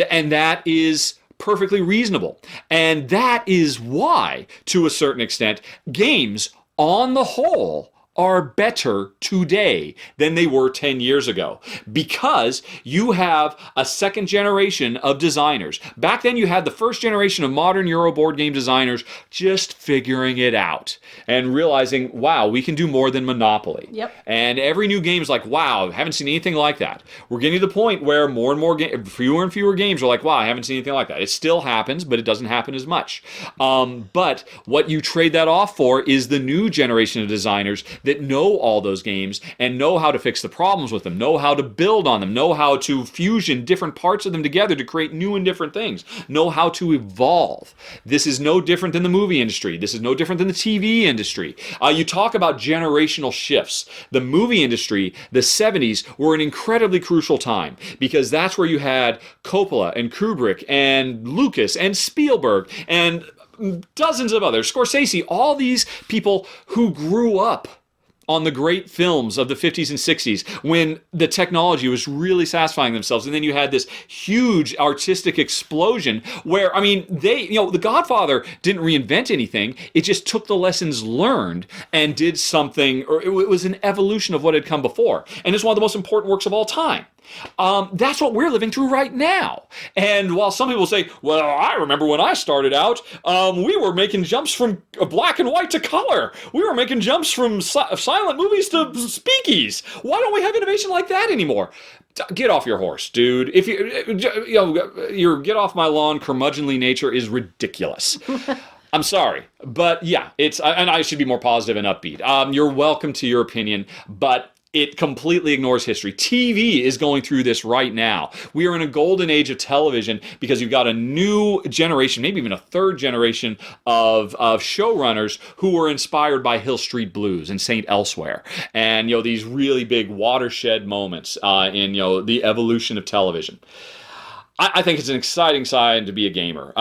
And that is perfectly reasonable. And that is why, to a certain extent, games on the whole are better today than they were 10 years ago, because you have a second generation of designers. Back then you had the first generation of modern Euro board game designers just figuring it out and realizing, wow, we can do more than Monopoly. Yep. And every new game is like, wow, I haven't seen anything like that. We're getting to the point where more and more fewer and fewer games are like, wow, I haven't seen anything like that. It still happens, but it doesn't happen as much. But what you trade that off for is the new generation of designers that know all those games and know how to fix the problems with them, know how to build on them, know how to fusion different parts of them together to create new and different things, know how to evolve. This is no different than the movie industry. This is no different than the TV industry. You talk about generational shifts. The movie industry, the 70s, were an incredibly crucial time because that's where you had Coppola and Kubrick and Lucas and Spielberg and dozens of others, Scorsese, all these people who grew up on the great films of the 50s and 60s when the technology was really satisfying themselves. And then you had this huge artistic explosion where, The Godfather didn't reinvent anything. It just took the lessons learned and did something, or it was an evolution of what had come before. And it's one of the most important works of all time. That's what we're living through right now. And while some people say, well, I remember when I started out, we were making jumps from black and white to color. We were making jumps from silent movies to speakies. Why don't we have innovation like that anymore? Get off your horse, dude. If your get off my lawn curmudgeonly nature is ridiculous. I'm sorry, but yeah, and I should be more positive and upbeat. You're welcome to your opinion, but it completely ignores history. TV is going through this right now. We are in a golden age of television because you've got a new generation, maybe even a third generation of showrunners who were inspired by Hill Street Blues and Saint Elsewhere, and these really big watershed moments in the evolution of television. I think it's an exciting side to be a gamer.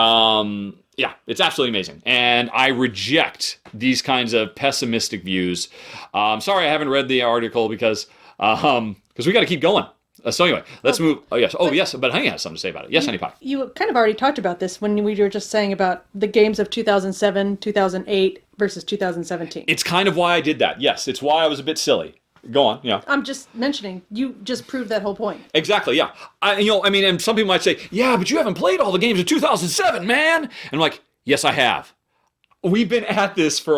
Yeah, it's absolutely amazing. And I reject these kinds of pessimistic views. Sorry I haven't read the article because we got to keep going. So anyway, let's move. Oh, yes. Oh, yes. But Honey has something to say about it. Yes, Honey Pie. You kind of already talked about this when we were just saying about the games of 2007, 2008 versus 2017. It's kind of why I did that. Yes, it's why I was a bit silly. Go on, yeah. I'm just mentioning, you just proved that whole point. Exactly, yeah. And some people might say, yeah, but you haven't played all the games of 2007, man. And I'm like, yes, I have. We've been at this for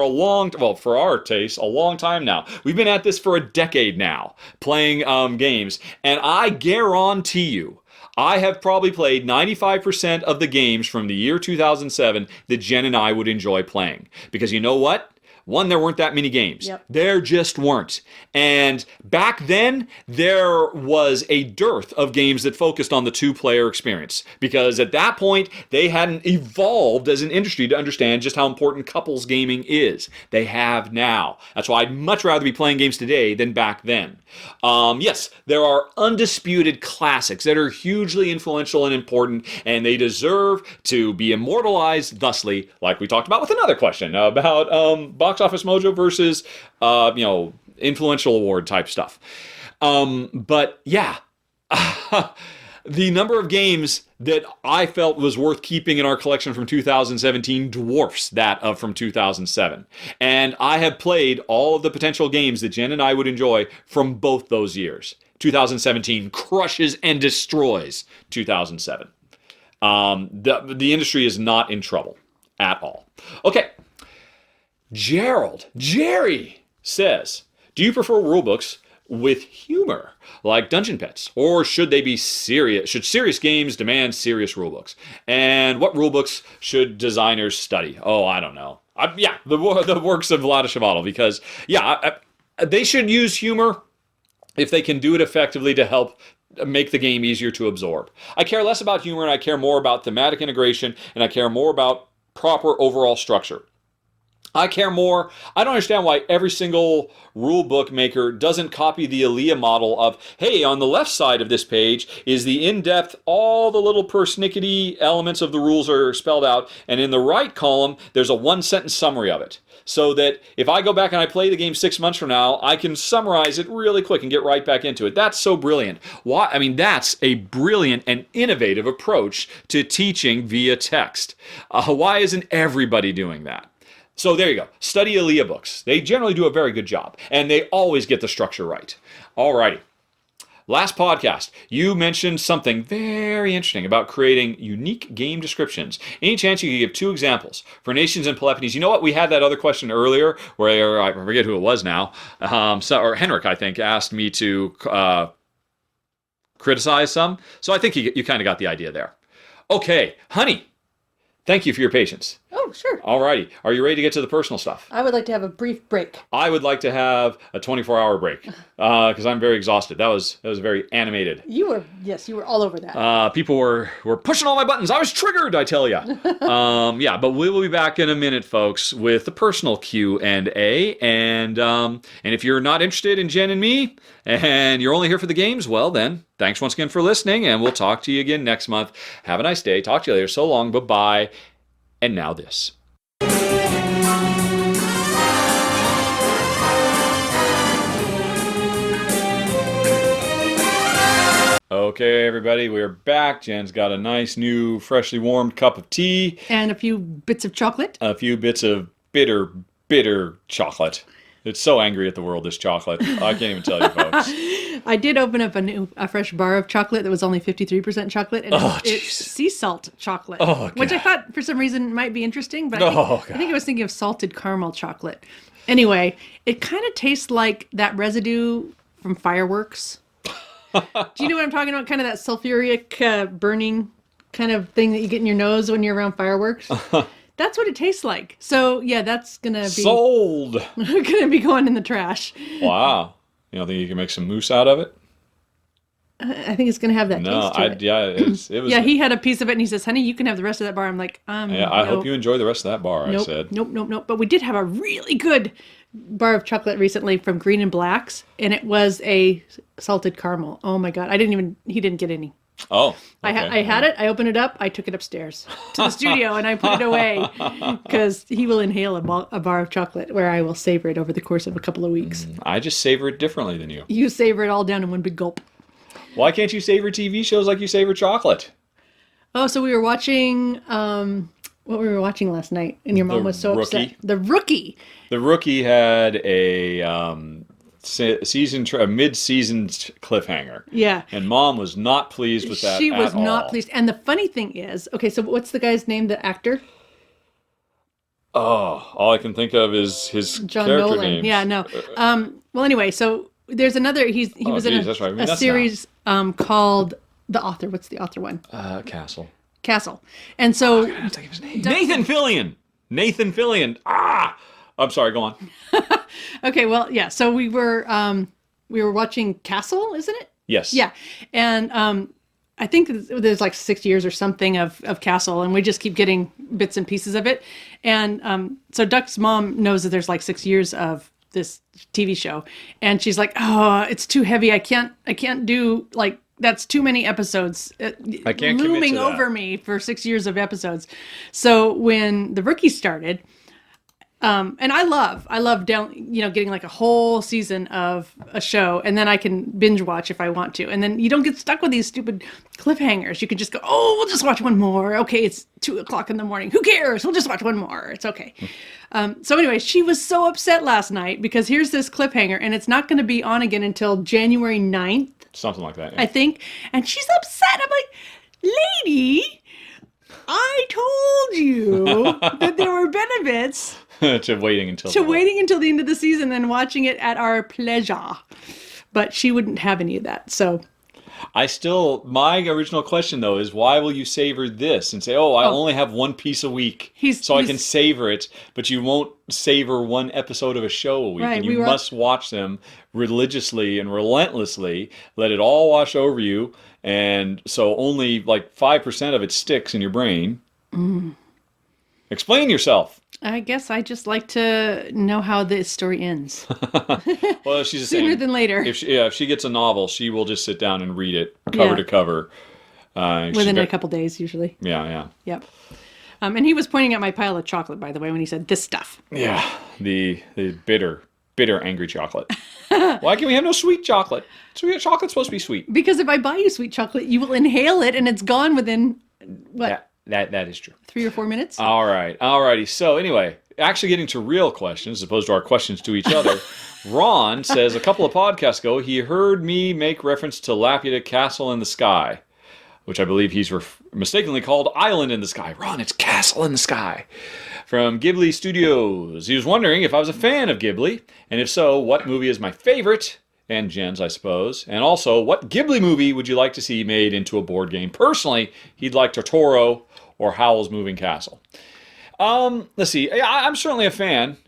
for our taste, a long time now. We've been at this for a decade now, playing games. And I guarantee you, I have probably played 95% of the games from the year 2007 that Jen and I would enjoy playing. Because you know what? One, there weren't that many games. Yep. There just weren't. And back then, there was a dearth of games that focused on the two-player experience. Because at that point, they hadn't evolved as an industry to understand just how important couples gaming is. They have now. That's why I'd much rather be playing games today than back then. Yes, there are undisputed classics that are hugely influential and important, and they deserve to be immortalized thusly, like we talked about with another question about Boxofficemojo versus, influential award type stuff. But yeah, the number of games that I felt was worth keeping in our collection from 2017 dwarfs that of from 2007. And I have played all of the potential games that Jen and I would enjoy from both those years. 2017 crushes and destroys 2007. The industry is not in trouble at all. Okay. Jerry says, do you prefer rulebooks with humor, like Dungeon Pets, or should they be serious? Should serious games demand serious rulebooks? And what rulebooks should designers study? Oh, I don't know. The works of Vlaada, because they should use humor if they can do it effectively to help make the game easier to absorb. I care less about humor, and I care more about thematic integration, and I care more about proper overall structure. I care more. I don't understand why every single rule book maker doesn't copy the Aaliyah model of, hey, on the left side of this page is the in-depth, all the little persnickety elements of the rules are spelled out, and in the right column, there's a one-sentence summary of it. So that if I go back and I play the game 6 months from now, I can summarize it really quick and get right back into it. That's so brilliant. Why? I mean, that's a brilliant and innovative approach to teaching via text. Why isn't everybody doing that? So there you go. Study Aaliyah books. They generally do a very good job, and they always get the structure right. Alrighty. Last podcast, you mentioned something very interesting about creating unique game descriptions. Any chance you could give 2 examples for nations and Peloponnese? You know what? We had that other question earlier where I forget who it was now. Or Henrik, I think, asked me to criticize some. So I think you kind of got the idea there. Okay, Honey, thank you for your patience. Oh, sure. Alrighty. Are you ready to get to the personal stuff? I would like to have a brief break. I would like to have a 24-hour break because I'm very exhausted. That was very animated. You were all over that. People were pushing all my buttons. I was triggered, I tell you. But we will be back in a minute, folks, with the personal Q&A. And if you're not interested in Jen and me, and you're only here for the games, well then, thanks once again for listening, and we'll talk to you again next month. Have a nice day. Talk to you later. So long. Bye-bye. And now this. Okay, everybody, we're back. Jen's got a nice new, freshly warmed cup of tea. And a few bits of chocolate. A few bits of bitter, bitter chocolate. It's so angry at the world, this chocolate. I can't even tell you, folks. I did open up a fresh bar of chocolate that was only 53% chocolate, and it's sea salt chocolate, which I thought for some reason might be interesting, but I think I was thinking of salted caramel chocolate. Anyway, it kind of tastes like that residue from fireworks. Do you know what I'm talking about? Kind of that sulfuric burning kind of thing that you get in your nose when you're around fireworks. That's what it tastes like. So yeah, that's gonna be sold. Gonna be going in the trash. Wow. You don't think you can make some mousse out of it? I think it's going to have that taste to it. Yeah, it was. Yeah, he had a piece of it, and he says, honey, you can have the rest of that bar. I'm like, yeah, I hope you enjoy the rest of that bar, nope, I said. Nope. But we did have a really good bar of chocolate recently from Green and Blacks, and it was a salted caramel. Oh, my God. He didn't get any. Oh, okay. I had it. I opened it up. I took it upstairs to the studio, and I put it away because he will inhale a bar of chocolate where I will savor it over the course of a couple of weeks. I just savor it differently than you. You savor it all down in one big gulp. Why can't you savor TV shows like you savor chocolate? Oh, so we were watching what we were watching last night, and your mom was so upset. The Rookie. The Rookie had a mid-season cliffhanger. Yeah. And Mom was not pleased with that. She was at not all. pleased. And the funny thing is, okay, so what's the guy's name, the actor? Oh, all I can think of is his John character Nolan. names. Yeah, no. Well, anyway, so there's another. He was in that's right. I mean, a that's series called The Author. What's the author one? Castle. And so I think of his name. Nathan Fillion. I'm sorry. Go on. okay, well, yeah. So we were watching Castle, isn't it? Yes. Yeah, and I think there's like 6 years or something of Castle, and we just keep getting bits and pieces of it. And so Duck's mom knows that there's like 6 years of this TV show, and she's like, "Oh, it's too heavy. I can't do like that's too many episodes. I can't looming commit to that. over me for 6 years of episodes." So when The Rookie started. And I love getting like a whole season of a show, and then I can binge watch if I want to. And then you don't get stuck with these stupid cliffhangers. You can just go, oh, we'll just watch one more. Okay, it's 2:00 in the morning. Who cares? We'll just watch one more. It's okay. So anyway, she was so upset last night because here's this cliffhanger, and it's not going to be on again until January 9th. Something like that. Yeah. I think. And she's upset. I'm like, lady, I told you that there were benefits to waiting until the end of the season and watching it at our pleasure. But she wouldn't have any of that. So my original question though is, why will you savor this and say, I only have one piece a week I can savor it, but you won't savor one episode of a show a week, right, and you must watch them religiously and relentlessly, let it all wash over you, and so only like 5% of it sticks in your brain. Explain yourself. I guess I just like to know how the story ends. Well, she's sooner than later. If she gets a novel, she will just sit down and read it cover to cover. Within a couple days, usually. Yeah. Yep. And he was pointing at my pile of chocolate, by the way, when he said this stuff. Yeah, the bitter, angry chocolate. Why can we have no sweet chocolate? Sweet chocolate's supposed to be sweet. Because if I buy you sweet chocolate, you will inhale it, and it's gone within what? That is true. 3 or 4 minutes? Alrighty. So anyway, actually getting to real questions as opposed to our questions to each other. Ron says a couple of podcasts ago he heard me make reference to Laputa Castle in the Sky, which I believe he's mistakenly called Island in the Sky. Ron, it's Castle in the Sky. From Ghibli Studios. He was wondering if I was a fan of Ghibli, and if so, what movie is my favorite? And Jen's, I suppose. And also, what Ghibli movie would you like to see made into a board game? Personally, he'd like Totoro or Howl's Moving Castle. Let's see. I'm certainly a fan.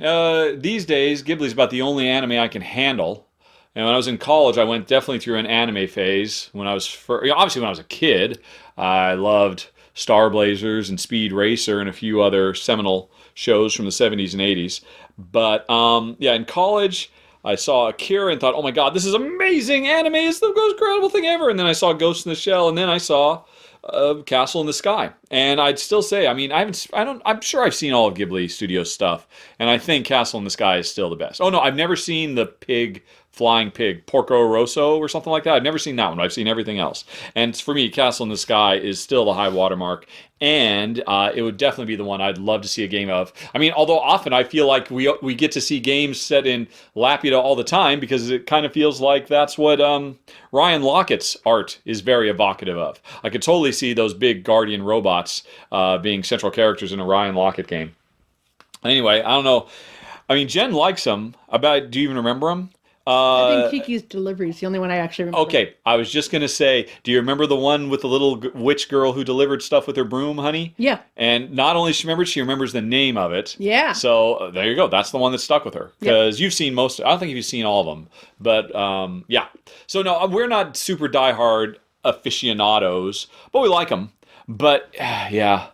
These days, Ghibli's about the only anime I can handle. And when I was in college, I went definitely through an anime phase. Obviously, when I was a kid, I loved Star Blazers and Speed Racer and a few other seminal shows from the 70s and 80s. But in college, I saw Akira and thought, oh my god, this is amazing anime. It's the most incredible thing ever. And then I saw Ghost in the Shell, and then I saw Castle in the Sky. And I'd still say, I'm sure I've seen all of Ghibli Studios stuff, and I think Castle in the Sky is still the best. Oh no, I've never seen the flying pig, Porco Rosso or something like that. I've never seen that one, but I've seen everything else. And for me, Castle in the Sky is still the high watermark, and it would definitely be the one I'd love to see a game of. I mean, although often I feel like we get to see games set in Laputa all the time, because it kind of feels like that's what Ryan Lockett's art is very evocative of. I could totally see those big guardian robots being central characters in a Ryan Lockett game. Anyway, I don't know. I mean, Jen likes them. Do you even remember them? I think Kiki's Delivery is the only one I actually remember. Okay, I was just going to say, do you remember the one with the little witch girl who delivered stuff with her broom, honey? Yeah. And not only she remembers the name of it. Yeah. So there you go. That's the one that stuck with her. Because you've seen most, I don't think you've seen all of them. But yeah. So no, we're not super diehard aficionados, but we like them. But yeah.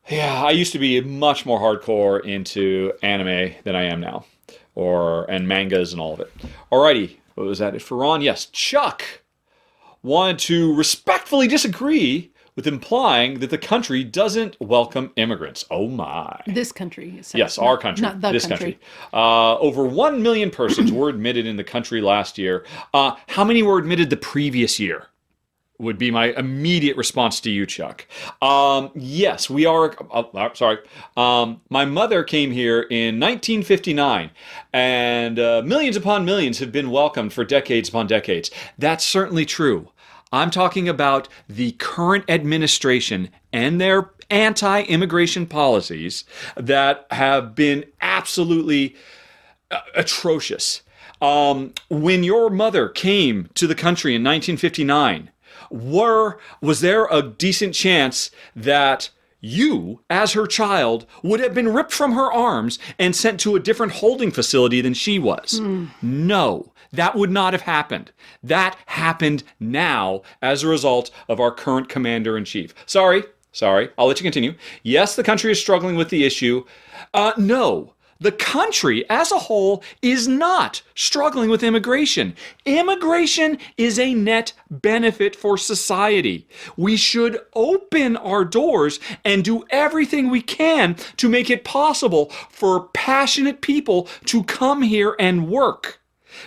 Yeah, I used to be much more hardcore into anime than I am now. And mangas and all of it. Alrighty, was that it for Ron? Yes, Chuck wanted to respectfully disagree with implying that the country doesn't welcome immigrants. Oh my. This country. Yes, our country. Not the this country. Over 1 million persons were admitted in the country last year. How many were admitted the previous year? Would be my immediate response to you, Chuck. Yes, we are. Sorry. My mother came here in 1959, and millions upon millions have been welcomed for decades upon decades. That's certainly true. I'm talking about the current administration and their anti-immigration policies that have been absolutely atrocious. When your mother came to the country in 1959, was there a decent chance that you, as her child, would have been ripped from her arms and sent to a different holding facility than she was? No, that would not have happened. That happened now as a result of our current commander-in-chief. Sorry, I'll let you continue. Yes, the country is struggling with the issue. No. The country as a whole is not struggling with immigration. Immigration is a net benefit for society. We should open our doors and do everything we can to make it possible for passionate people to come here and work.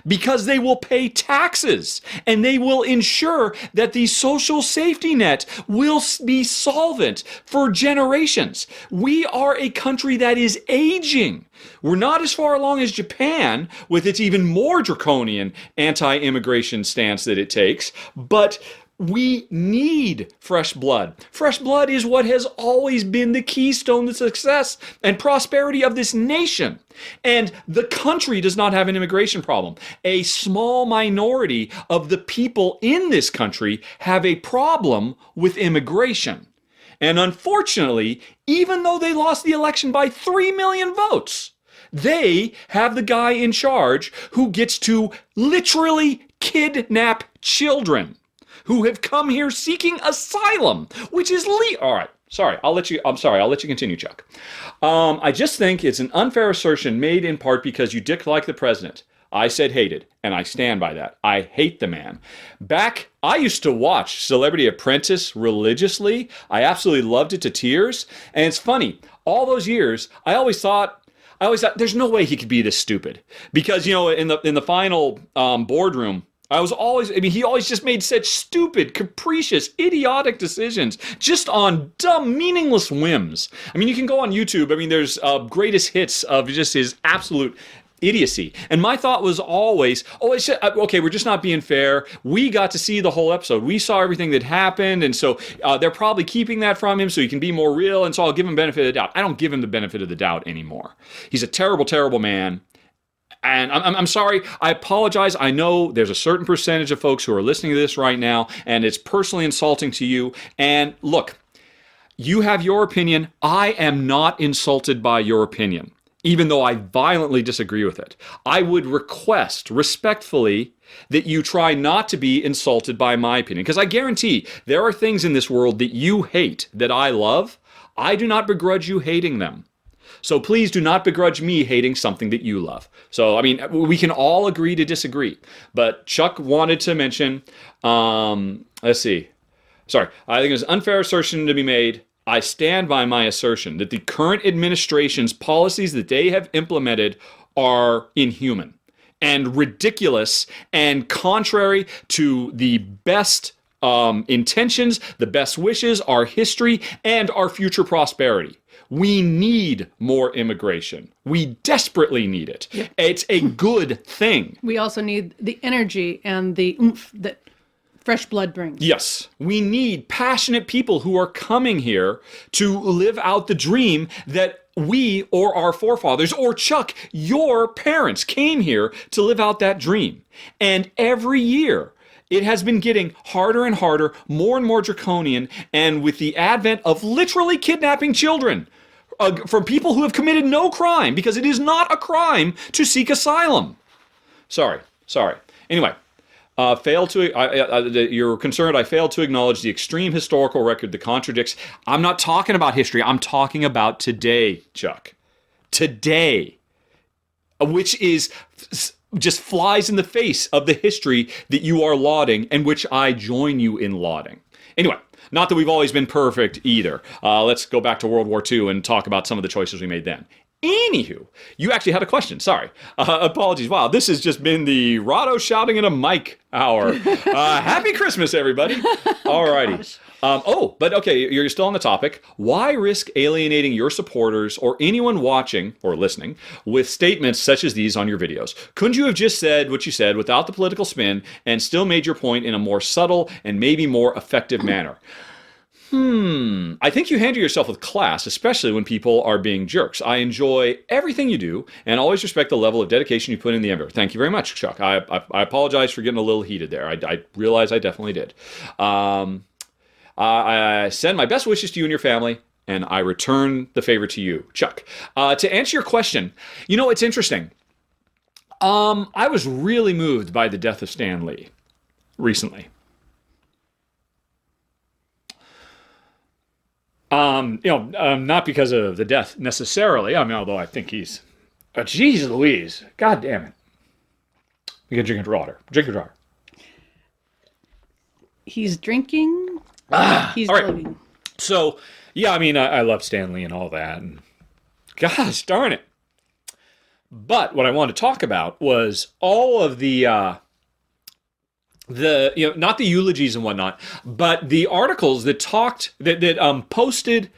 Because they will pay taxes and they will ensure that the social safety net will be solvent for generations. We are a country that is aging. We're not as far along as Japan with its even more draconian anti-immigration stance that it takes, but we need fresh blood. Fresh blood is what has always been the keystone to success and prosperity of this nation. And the country does not have an immigration problem. A small minority of the people in this country have a problem with immigration. And unfortunately, even though they lost the election by 3 million votes, they have the guy in charge who gets to literally kidnap children who have come here seeking asylum, which is all right. I'll let you continue, Chuck. I just think it's an unfair assertion made in part because you dislike the president. I said hated, and I stand by that. I hate the man. I used to watch Celebrity Apprentice religiously. I absolutely loved it to tears. And it's funny, all those years, I always thought there's no way he could be this stupid. Because, in the final boardroom, he always just made such stupid, capricious, idiotic decisions just on dumb, meaningless whims. You can go on YouTube. There's greatest hits of just his absolute idiocy. And my thought was always, okay, we're just not being fair. We got to see the whole episode. We saw everything that happened. And so they're probably keeping that from him so he can be more real. And so I'll give him benefit of the doubt. I don't give him the benefit of the doubt anymore. He's a terrible, terrible man. And I'm sorry, I apologize. I know there's a certain percentage of folks who are listening to this right now, and it's personally insulting to you. And look, you have your opinion. I am not insulted by your opinion, even though I violently disagree with it. I would request respectfully that you try not to be insulted by my opinion, because I guarantee there are things in this world that you hate that I love. I do not begrudge you hating them. So please do not begrudge me hating something that you love. So, we can all agree to disagree. But Chuck wanted to mention, let's see. Sorry, I think it's an unfair assertion to be made. I stand by my assertion that the current administration's policies that they have implemented are inhuman and ridiculous and contrary to the best intentions, the best wishes, our history, and our future prosperity. We need more immigration. We desperately need it. Yep. It's a good thing. We also need the energy and the oomph that fresh blood brings. Yes. We need passionate people who are coming here to live out the dream that we or our forefathers or Chuck, your parents came here to live out that dream. And every year, it has been getting harder and harder, more and more draconian, and with the advent of literally kidnapping children from people who have committed no crime, because it is not a crime to seek asylum. Sorry. Anyway, you're concerned I failed to acknowledge the extreme historical record that contradicts. I'm not talking about history. I'm talking about today, Chuck. Today. Which is just flies in the face of the history that you are lauding and which I join you in lauding. Anyway, not that we've always been perfect either. Let's go back to World War II and talk about some of the choices we made then. Anywho, you actually had a question. Sorry. Apologies. Wow, this has just been the Rahdo shouting in a mic hour. Happy Christmas, everybody. Alrighty. But okay, you're still on the topic. Why risk alienating your supporters or anyone watching or listening with statements such as these on your videos? Couldn't you have just said what you said without the political spin and still made your point in a more subtle and maybe more effective manner? I think you handle yourself with class, especially when people are being jerks. I enjoy everything you do and always respect the level of dedication you put in the endeavor. Thank you very much, Chuck. I apologize for getting a little heated there. I realize I definitely did. I send my best wishes to you and your family, and I return the favor to you, Chuck. To answer your question, it's interesting. I was really moved by the death of Stan Lee recently. Not because of the death necessarily. I mean, although I think he's... Jeez Louise. God damn it. You can drink your water. Drink your water. He's drinking. He's all right. gloating. So, yeah, I mean, I love Stan Lee and all that. And gosh darn it. But what I wanted to talk about was all of the not the eulogies and whatnot, but the articles that posted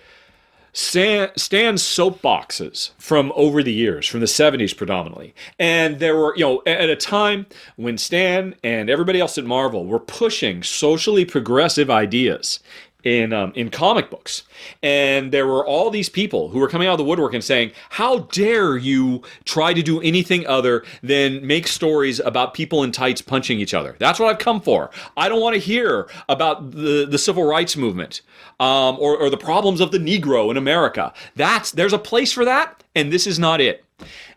Stan's soapboxes from over the years, from the 70s predominantly. And there were, at a time when Stan and everybody else at Marvel were pushing socially progressive ideas in comic books. And there were all these people who were coming out of the woodwork and saying, how dare you try to do anything other than make stories about people in tights punching each other? That's what I've come for. I don't want to hear about the civil rights movement or the problems of the Negro in America. There's a place for that, and this is not it.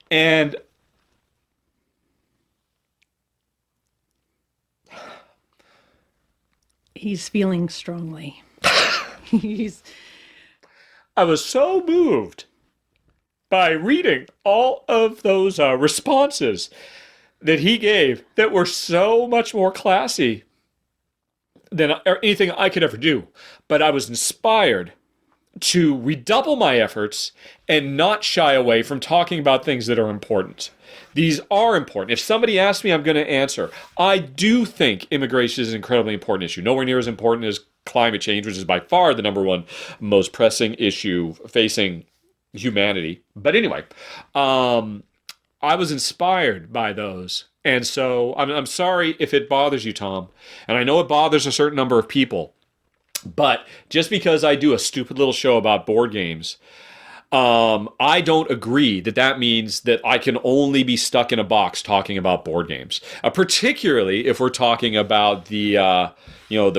And he's feeling strongly. I was so moved by reading all of those responses that he gave that were so much more classy than anything I could ever do. But I was inspired to redouble my efforts and not shy away from talking about things that are important. These are important. If somebody asks me, I'm going to answer. I do think immigration is an incredibly important issue. Nowhere near as important as climate change, which is by far the number one most pressing issue facing humanity. But anyway, I was inspired by those. And so I'm sorry if it bothers you, Tom. And I know it bothers a certain number of people. But just because I do a stupid little show about board games, I don't agree that means that I can only be stuck in a box talking about board games, particularly if we're talking about the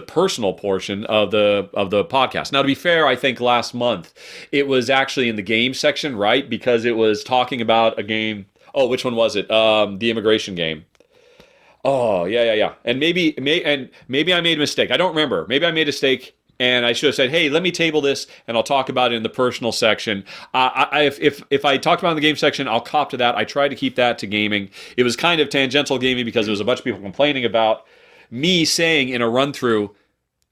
personal portion of the podcast. Now, to be fair, I think last month it was actually in the game section, right? Because it was talking about a game. Oh, which one was it? The immigration game. Oh, yeah. And maybe I made a mistake. I don't remember. Maybe I made a mistake. And I should have said, hey, let me table this, and I'll talk about it in the personal section. If I talked about it in the game section, I'll cop to that. I tried to keep that to gaming. It was kind of tangential gaming because there was a bunch of people complaining about me saying in a run-through,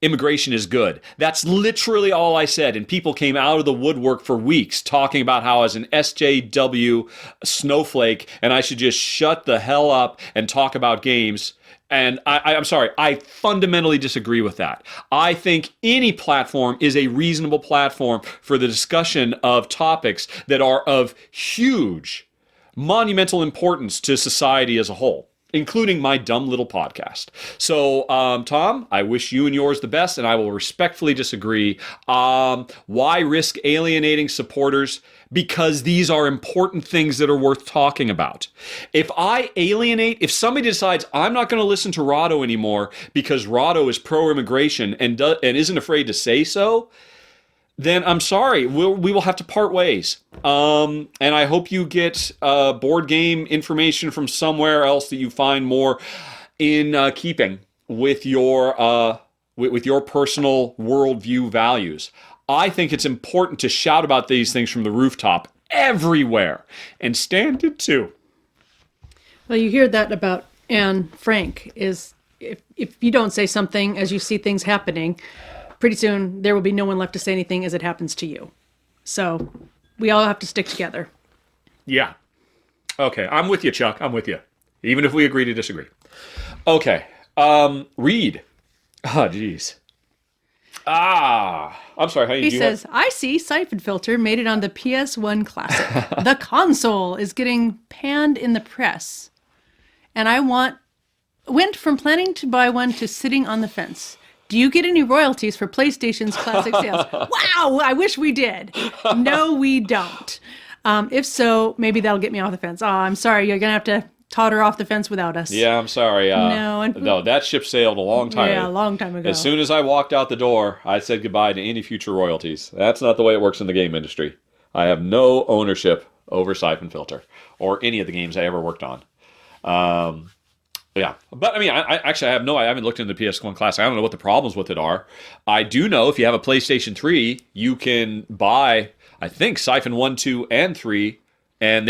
immigration is good. That's literally all I said, and people came out of the woodwork for weeks talking about how I was an SJW snowflake, and I should just shut the hell up and talk about games. And I'm sorry, I fundamentally disagree with that. I think any platform is a reasonable platform for the discussion of topics that are of huge, monumental importance to society as a whole. including my dumb little podcast. So, Tom, I wish you and yours the best, and I will respectfully disagree. Why risk alienating supporters? Because these are important things that are worth talking about. If somebody decides I'm not going to listen to Rahdo anymore because Rahdo is pro-immigration and isn't afraid to say so, then I'm sorry, we will have to part ways. And I hope you get board game information from somewhere else that you find more in keeping with your personal worldview values. I think it's important to shout about these things from the rooftop everywhere, and stand it too. Well, you hear that about Anne Frank, is if you don't say something as you see things happening, pretty soon there will be no one left to say anything as it happens to you. So we all have to stick together. Yeah. Okay, I'm with you, Chuck. I'm with you. Even if we agree to disagree. Okay. Reed. Oh, jeez. I'm sorry. How He says, I see Syphonfilter made it on the PS1 Classic. The console is getting panned in the press. And I went from planning to buy one to sitting on the fence. Do you get any royalties for PlayStation's classic sales? Wow, I wish we did. No, we don't. If so, maybe that'll get me off the fence. Oh, I'm sorry. You're going to have to totter off the fence without us. Yeah, I'm sorry. No, that ship sailed a long time ago. Yeah, a long time ago. As soon as I walked out the door, I said goodbye to any future royalties. That's not the way it works in the game industry. I have no ownership over Syphonfilter or any of the games I ever worked on. Yeah, but I mean, I haven't looked into the PS1 Classic. I don't know what the problems with it are. I do know if you have a PlayStation 3, you can buy, I think, Syphon 1, 2, and 3, and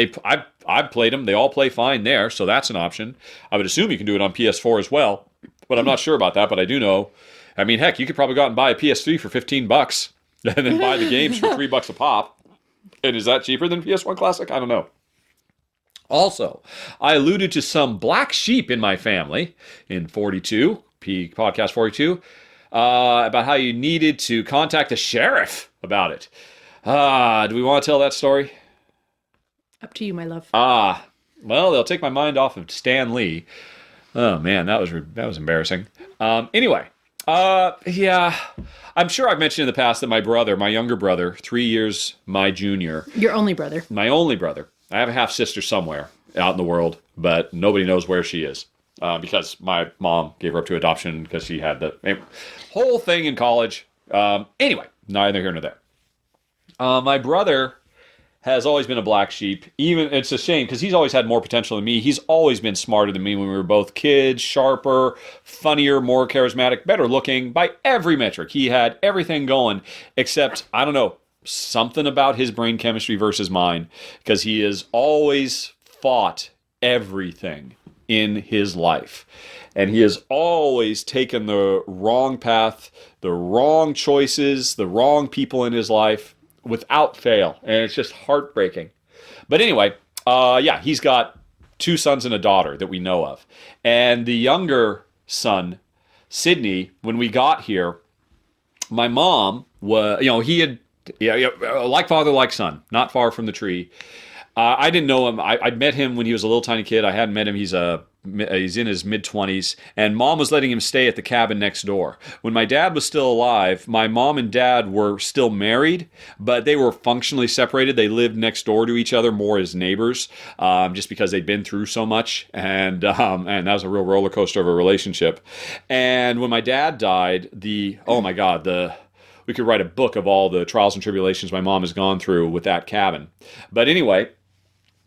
I've played them. They all play fine there, so that's an option. I would assume you can do it on PS4 as well, but I'm not sure about that. But I do know. I mean, heck, you could probably go out and buy a PS3 for $15 and then buy the games for $3 a pop. And is that cheaper than PS1 Classic? I don't know. Also, I alluded to some black sheep in my family in podcast 42, about how you needed to contact the sheriff about it. Do we want to tell that story? Up to you, my love. Well, they'll take my mind off of Stan Lee. Oh man, that was embarrassing. Anyway, yeah, I'm sure I've mentioned in the past that my younger brother, 3 years my junior. Your only brother. My only brother. I have a half sister somewhere out in the world, but nobody knows where she is because my mom gave her up to adoption because she had the whole thing in college. Anyway, neither here nor there. My brother has always been a black sheep. Even it's a shame because he's always had more potential than me. He's always been smarter than me when we were both kids, sharper, funnier, more charismatic, better looking by every metric. He had everything going except, I don't know, something about his brain chemistry versus mine, because he has always fought everything in his life. And he has always taken the wrong path, the wrong choices, the wrong people in his life without fail. And it's just heartbreaking. But anyway, he's got 2 sons and a daughter that we know of. And the younger son, Sydney, when we got here, my mom was, he had, like father, like son, not far from the tree. I didn't know him. I met him when he was a little tiny kid. I hadn't met him. He's in his mid-20s, and mom was letting him stay at the cabin next door. When my dad was still alive, my mom and dad were still married, but they were functionally separated. They lived next door to each other more as neighbors, just because they'd been through so much, and that was a real roller coaster of a relationship. And when my dad died, we could write a book of all the trials and tribulations my mom has gone through with that cabin. But anyway,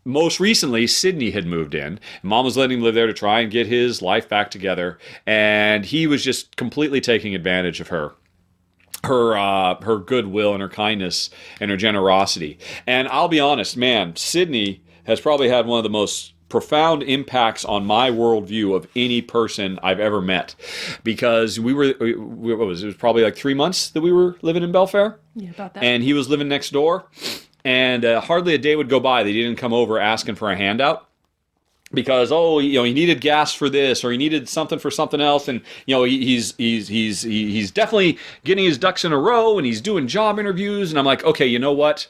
most recently, Sydney had moved in. Mom was letting him live there to try and get his life back together. And he was just completely taking advantage of her goodwill and her kindness and her generosity. And I'll be honest, man, Sydney has probably had one of the most profound impacts on my worldview of any person I've ever met, because it was probably like 3 months that we were living in Belfair. Yeah, about that. And he was living next door, and hardly a day would go by that he didn't come over asking for a handout, because he needed gas for this, or he needed something for something else, and he's definitely getting his ducks in a row, and he's doing job interviews, and I'm like, okay, you know what?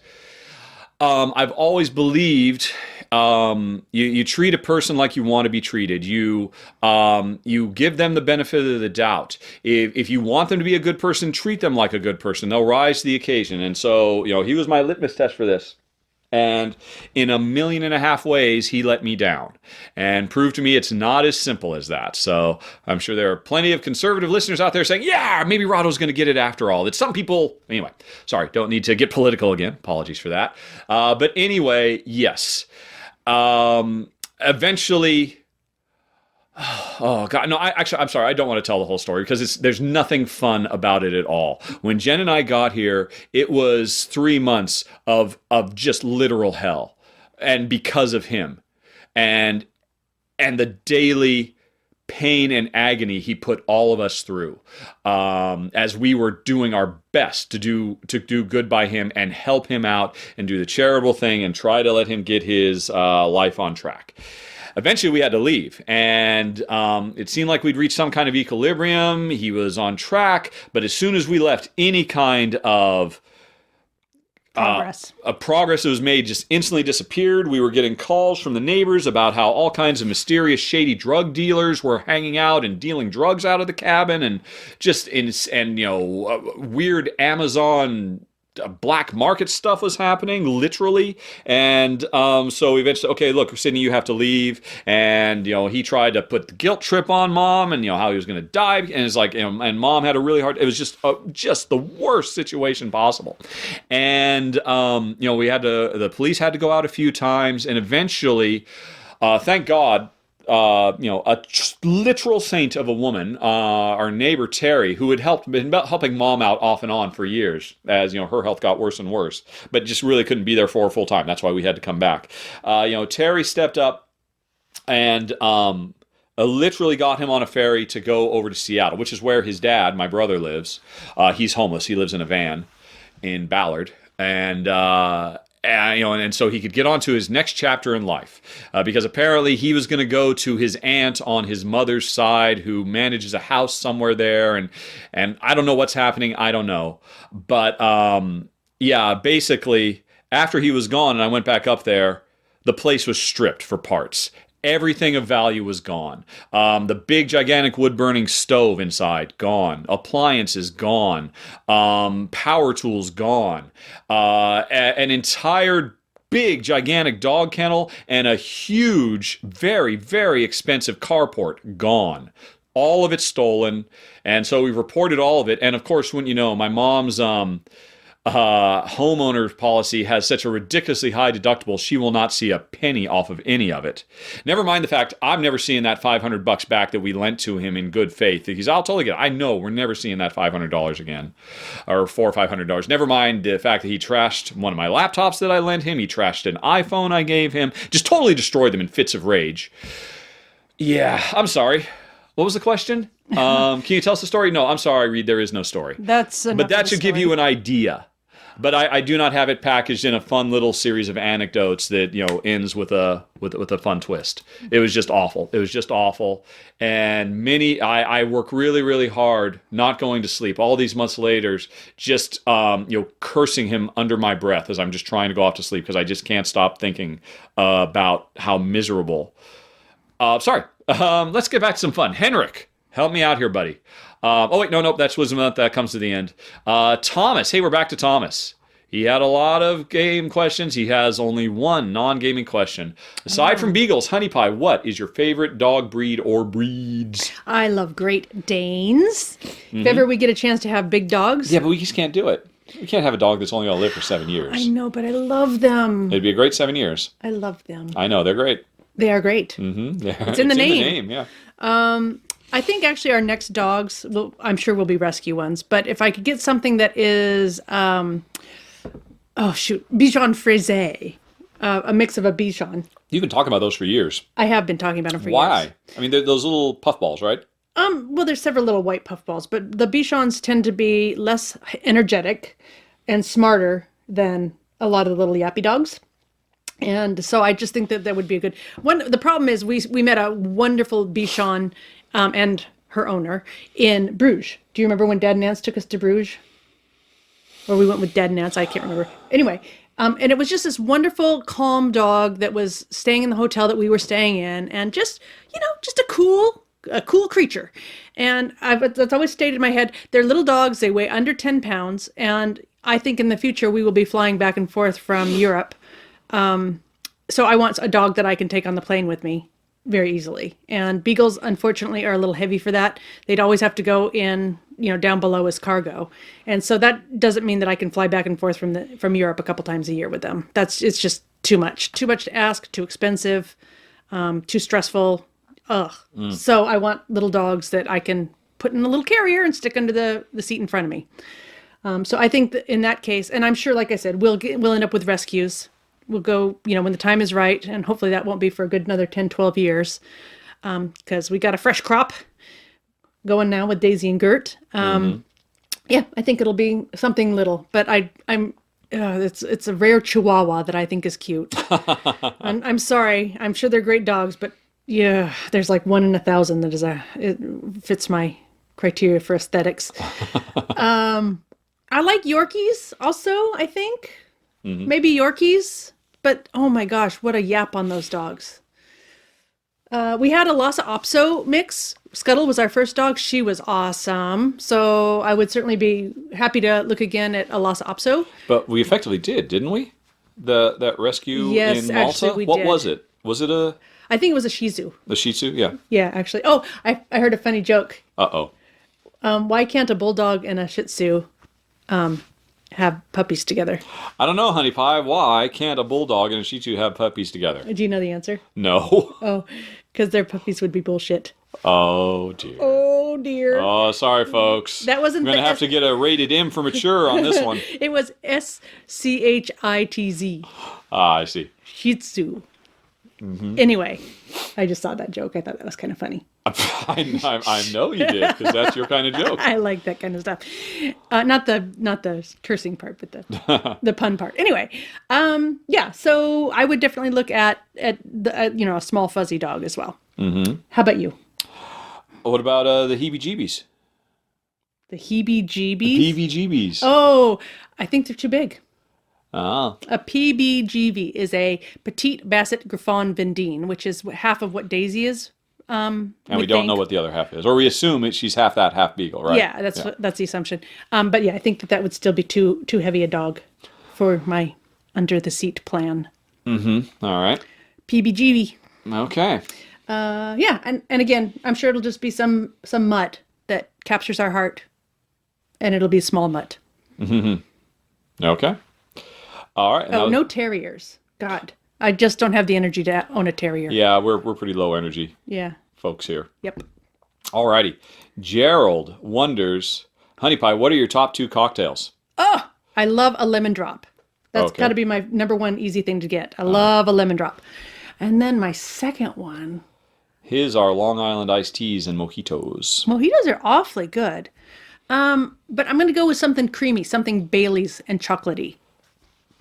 I've always believed You treat a person like you want to be treated. You give them the benefit of the doubt. If you want them to be a good person, treat them like a good person. They'll rise to the occasion. And so, he was my litmus test for this. And in 1.5 million ways, he let me down and proved to me it's not as simple as that. So I'm sure there are plenty of conservative listeners out there saying, yeah, maybe Rahdo's going to get it after all. That some people, anyway, sorry, don't need to get political again. Apologies for that. But anyway, yes. Eventually... Oh God, no! I'm sorry. I don't want to tell the whole story because there's nothing fun about it at all. When Jen and I got here, it was 3 months of just literal hell, and because of him, and the daily pain and agony he put all of us through, as we were doing our best to do good by him and help him out and do the charitable thing and try to let him get his life on track. Eventually, we had to leave, and it seemed like we'd reached some kind of equilibrium. He was on track, but as soon as we left, any kind of progress that was made just instantly disappeared. We were getting calls from the neighbors about how all kinds of mysterious, shady drug dealers were hanging out and dealing drugs out of the cabin, and weird Amazon black market stuff was happening, literally. And so eventually, okay, look, Sydney, you have to leave. And he tried to put the guilt trip on Mom, and how he was going to die. And it's like, and Mom had a really hard. It was just the worst situation possible. And we had to. The police had to go out a few times, and eventually, thank God. A literal saint of a woman, our neighbor Terry, who had been helping Mom out off and on for years, as her health got worse and worse, but just really couldn't be there for her full time. That's why we had to come back. Terry stepped up and literally got him on a ferry to go over to Seattle, which is where his dad, my brother, lives. He's homeless. He lives in a van in Ballard, and so he could get on to his next chapter in life, because apparently he was going to go to his aunt on his mother's side, who manages a house somewhere there, and I don't know what's happening. I don't know, but basically after he was gone and I went back up there, the place was stripped for parts. Everything of value was gone. The big, gigantic wood-burning stove inside, gone. Appliances, gone. Power tools, gone. An entire big, gigantic dog kennel and a huge, very, very expensive carport, gone. All of it stolen. And so we reported all of it. And of course, when my mom's homeowner policy has such a ridiculously high deductible, she will not see a penny off of any of it. Never mind the fact I'm never seeing that $500 back that we lent to him in good faith. I'll totally get it. I know we're never seeing that $500 again, or $400 or $500. Never mind the fact that he trashed one of my laptops that I lent him. He trashed an iPhone I gave him. Just totally destroyed them in fits of rage. Yeah, I'm sorry. What was the question? Can you tell us the story? No, I'm sorry, Reed. There is no story. But that should give you an idea. But I do not have it packaged in a fun little series of anecdotes that ends with a fun twist. It was just awful. It was just awful. And I work really, really hard, not going to sleep. All these months later, just cursing him under my breath as I'm just trying to go off to sleep because I just can't stop thinking about how miserable. Sorry. Let's get back to some fun. Henrik, help me out here, buddy. No, that's Wisdom Month. That comes to the end. Thomas. Hey, we're back to Thomas. He had a lot of game questions. He has only one non-gaming question. Aside from Beagles, Honey Pie, what is your favorite dog breed or breeds? I love Great Danes. If ever we get a chance to have big dogs. Yeah, but we just can't do it. We can't have a dog that's only going to live for 7 years. I know, but I love them. It'd be a great 7 years. I love them. I know, they're great. They are great. Mm-hmm. It's in the name. In the name, yeah. I think actually our next dogs, I'm sure will be rescue ones. But if I could get something that is, Bichon Frise, a mix of a Bichon. You've been talking about those for years. I have been talking about them for years. Why? I mean, they're those little puffballs, right? Well, there's several little white puffballs, but the Bichons tend to be less energetic and smarter than a lot of the little yappy dogs. And so I just think that would be a good one. The problem is we met a wonderful Bichon and her owner in Bruges. Do you remember when Dad and Nance took us to Bruges? Or we went with Dad and Nance? I can't remember. Anyway, And it was just this wonderful, calm dog that was staying in the hotel that we were staying in, and just, just a cool creature. And that's always stayed in my head. They're little dogs. They weigh under 10 pounds. And I think in the future we will be flying back and forth from Europe. So I want a dog that I can take on the plane with me very easily. And beagles, unfortunately, are a little heavy for that. They'd always have to go in, down below as cargo. And so that doesn't mean that I can fly back and forth from Europe a couple times a year with them. It's just too much to ask, too expensive, too stressful. Ugh. So I want little dogs that I can put in a little carrier and stick under the seat in front of me. So I think that in that case, and I'm sure, like I said, we'll end up with rescues. We'll go, when the time is right, and hopefully that won't be for a good another 10, 12 years, because we got a fresh crop going now with Daisy and Gert. Yeah, I think it'll be something little, but it's a rare Chihuahua that I think is cute. I'm sorry, I'm sure they're great dogs, but yeah, there's like 1 in 1,000 that it fits my criteria for aesthetics. I like Yorkies also, I think. Maybe Yorkies. But, oh my gosh, what a yap on those dogs. We had a Lhasa Apso mix. Scuttle was our first dog. She was awesome. So I would certainly be happy to look again at a Lhasa Apso. But we effectively did, didn't we? That rescue in Malta? Actually we did. What was it? Was it I think it was a Shih Tzu. a Shih Tzu? Yeah. Yeah, actually. Oh, I heard a funny joke. Uh-oh. Why can't a bulldog and a Shih Tzu have puppies together? I don't know, honey pie. Why can't a bulldog and a Shih Tzu have puppies together? Do you know the answer? No. Oh, because their puppies would be bullshit. Oh, dear. Oh, dear. Oh, sorry, folks. That wasn't We're going to have to get a rated M for mature on this one. It was SCHITZ. Ah, I see. Shih Tzu. Anyway, I just saw that joke. I thought that was kind of funny. I know you did, because that's your kind of joke. I like that kind of stuff. Not the cursing part, but the pun part. Anyway, yeah. So I would definitely look at the a small fuzzy dog as well. How about you? What about the heebie-jeebies? The heebie-jeebies? The heebie-jeebies. Oh, I think they're too big. Ah. A PBGV is a Petite Basset Griffon Vendine, which is half of what Daisy is. And we don't know what the other half is. Or we assume she's half that, half beagle, right? Yeah, that's the assumption. But yeah, I think that would still be too heavy a dog for my under-the-seat plan. All right. PBGV. Okay. Yeah, and again, I'm sure it'll just be some mutt that captures our heart, and it'll be a small mutt. Okay. All right. Oh, no terriers. God, I just don't have the energy to own a terrier. Yeah, we're pretty low energy. Yeah. Folks here. Yep. All righty. Gerald wonders, honey pie, what are your top 2 cocktails? Oh, I love a lemon drop. That's got to be my number one easy thing to get. I love a lemon drop. And then my second one. His are Long Island iced teas and mojitos. Mojitos are awfully good. But I'm going to go with something creamy, something Bailey's and chocolatey.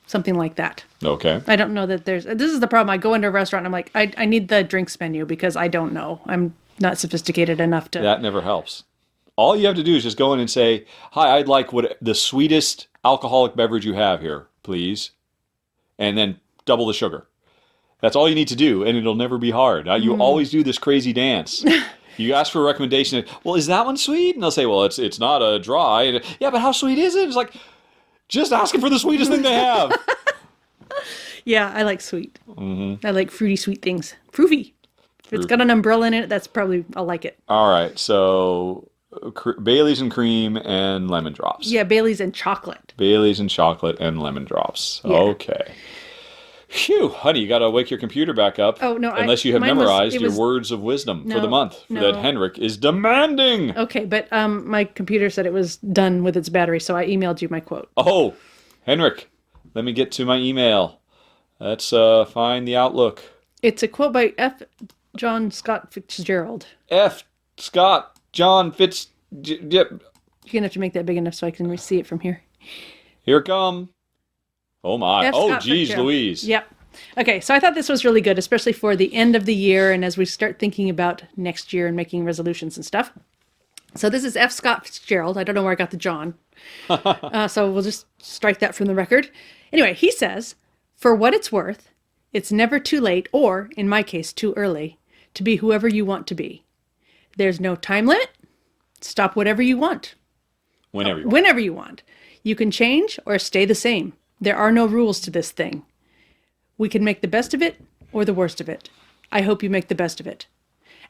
Something like that. Okay. I don't know that this is the problem. I go into a restaurant and I'm like, I need the drinks menu because I don't know. I'm not sophisticated enough to. That never helps. All you have to do is just go in and say, hi, I'd like the sweetest alcoholic beverage you have here, please. And then double the sugar. That's all you need to do, and it'll never be hard. You always do this crazy dance. You ask for a recommendation. Well, is that one sweet? And they'll say, well, it's not a dry. And, yeah, but how sweet is it? It's like, just ask them for the sweetest thing they have. Yeah, I like sweet. I like fruity sweet things. Fruity. If it's got an umbrella in it, I'll like it. All right, so Bailey's and cream and lemon drops. Yeah, Bailey's and chocolate. Bailey's and chocolate and lemon drops. Yeah. Okay. Phew, honey, you got to wake your computer back up. Oh, no. Unless you have memorized your words of wisdom for the month that Henrik is demanding. Okay, but my computer said it was done with its battery, so I emailed you my quote. Oh, Henrik, let me get to my email. Let's find the Outlook. It's a quote by F. John Scott Fitzgerald. F. Scott John Fitz... You're going to have to make that big enough so I can see it from here. Here come... Oh my. Oh, geez, Louise. Yep. Okay, so I thought this was really good, especially for the end of the year and as we start thinking about next year and making resolutions and stuff. So this is F. Scott Fitzgerald. I don't know where I got the John. So we'll just strike that from the record. Anyway, he says, for what it's worth, it's never too late, or, in my case, too early, to be whoever you want to be. There's no time limit. Stop whatever you want. Whenever you want. Whenever you want. You can change or stay the same. There are no rules to this thing. We can make the best of it or the worst of it. I hope you make the best of it.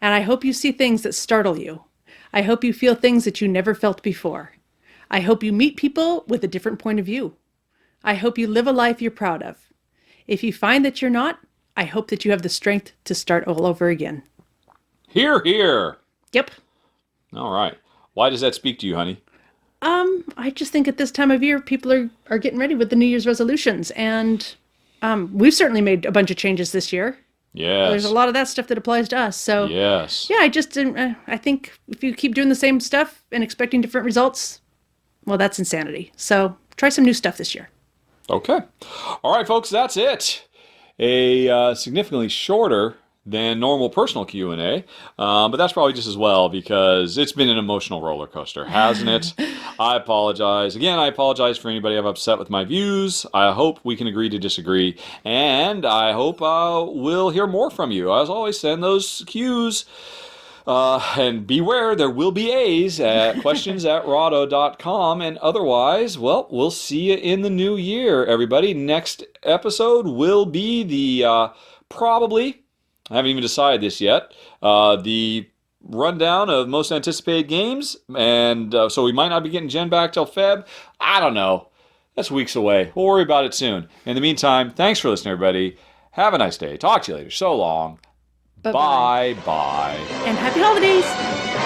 And I hope you see things that startle you. I hope you feel things that you never felt before. I hope you meet people with a different point of view. I hope you live a life you're proud of. If you find that you're not, I hope that you have the strength to start all over again. Hear, hear. Yep. All right. Why does that speak to you, honey? I just think at this time of year, people are getting ready with the New Year's resolutions. And we've certainly made a bunch of changes this year. Yes. There's a lot of that stuff that applies to us. So yes. Yeah, I think if you keep doing the same stuff and expecting different results, well, that's insanity. So try some new stuff this year. Okay. All right, folks, that's it. A significantly shorter than normal personal Q&A, but that's probably just as well because it's been an emotional roller coaster, hasn't it? I apologize. Again, I apologize for anybody I've upset with my views. I hope we can agree to disagree, and I hope we'll hear more from you. As always, send those Qs. And beware, there will be A's at questions@rahdo.com. And otherwise, well, we'll see you in the new year, everybody. Next episode will be the probably, I haven't even decided this yet, the rundown of most anticipated games. And so we might not be getting Jen back till Feb. I don't know. That's weeks away. We'll worry about it soon. In the meantime, thanks for listening, everybody. Have a nice day. Talk to you later. So long. Bye-bye. Bye. And happy holidays!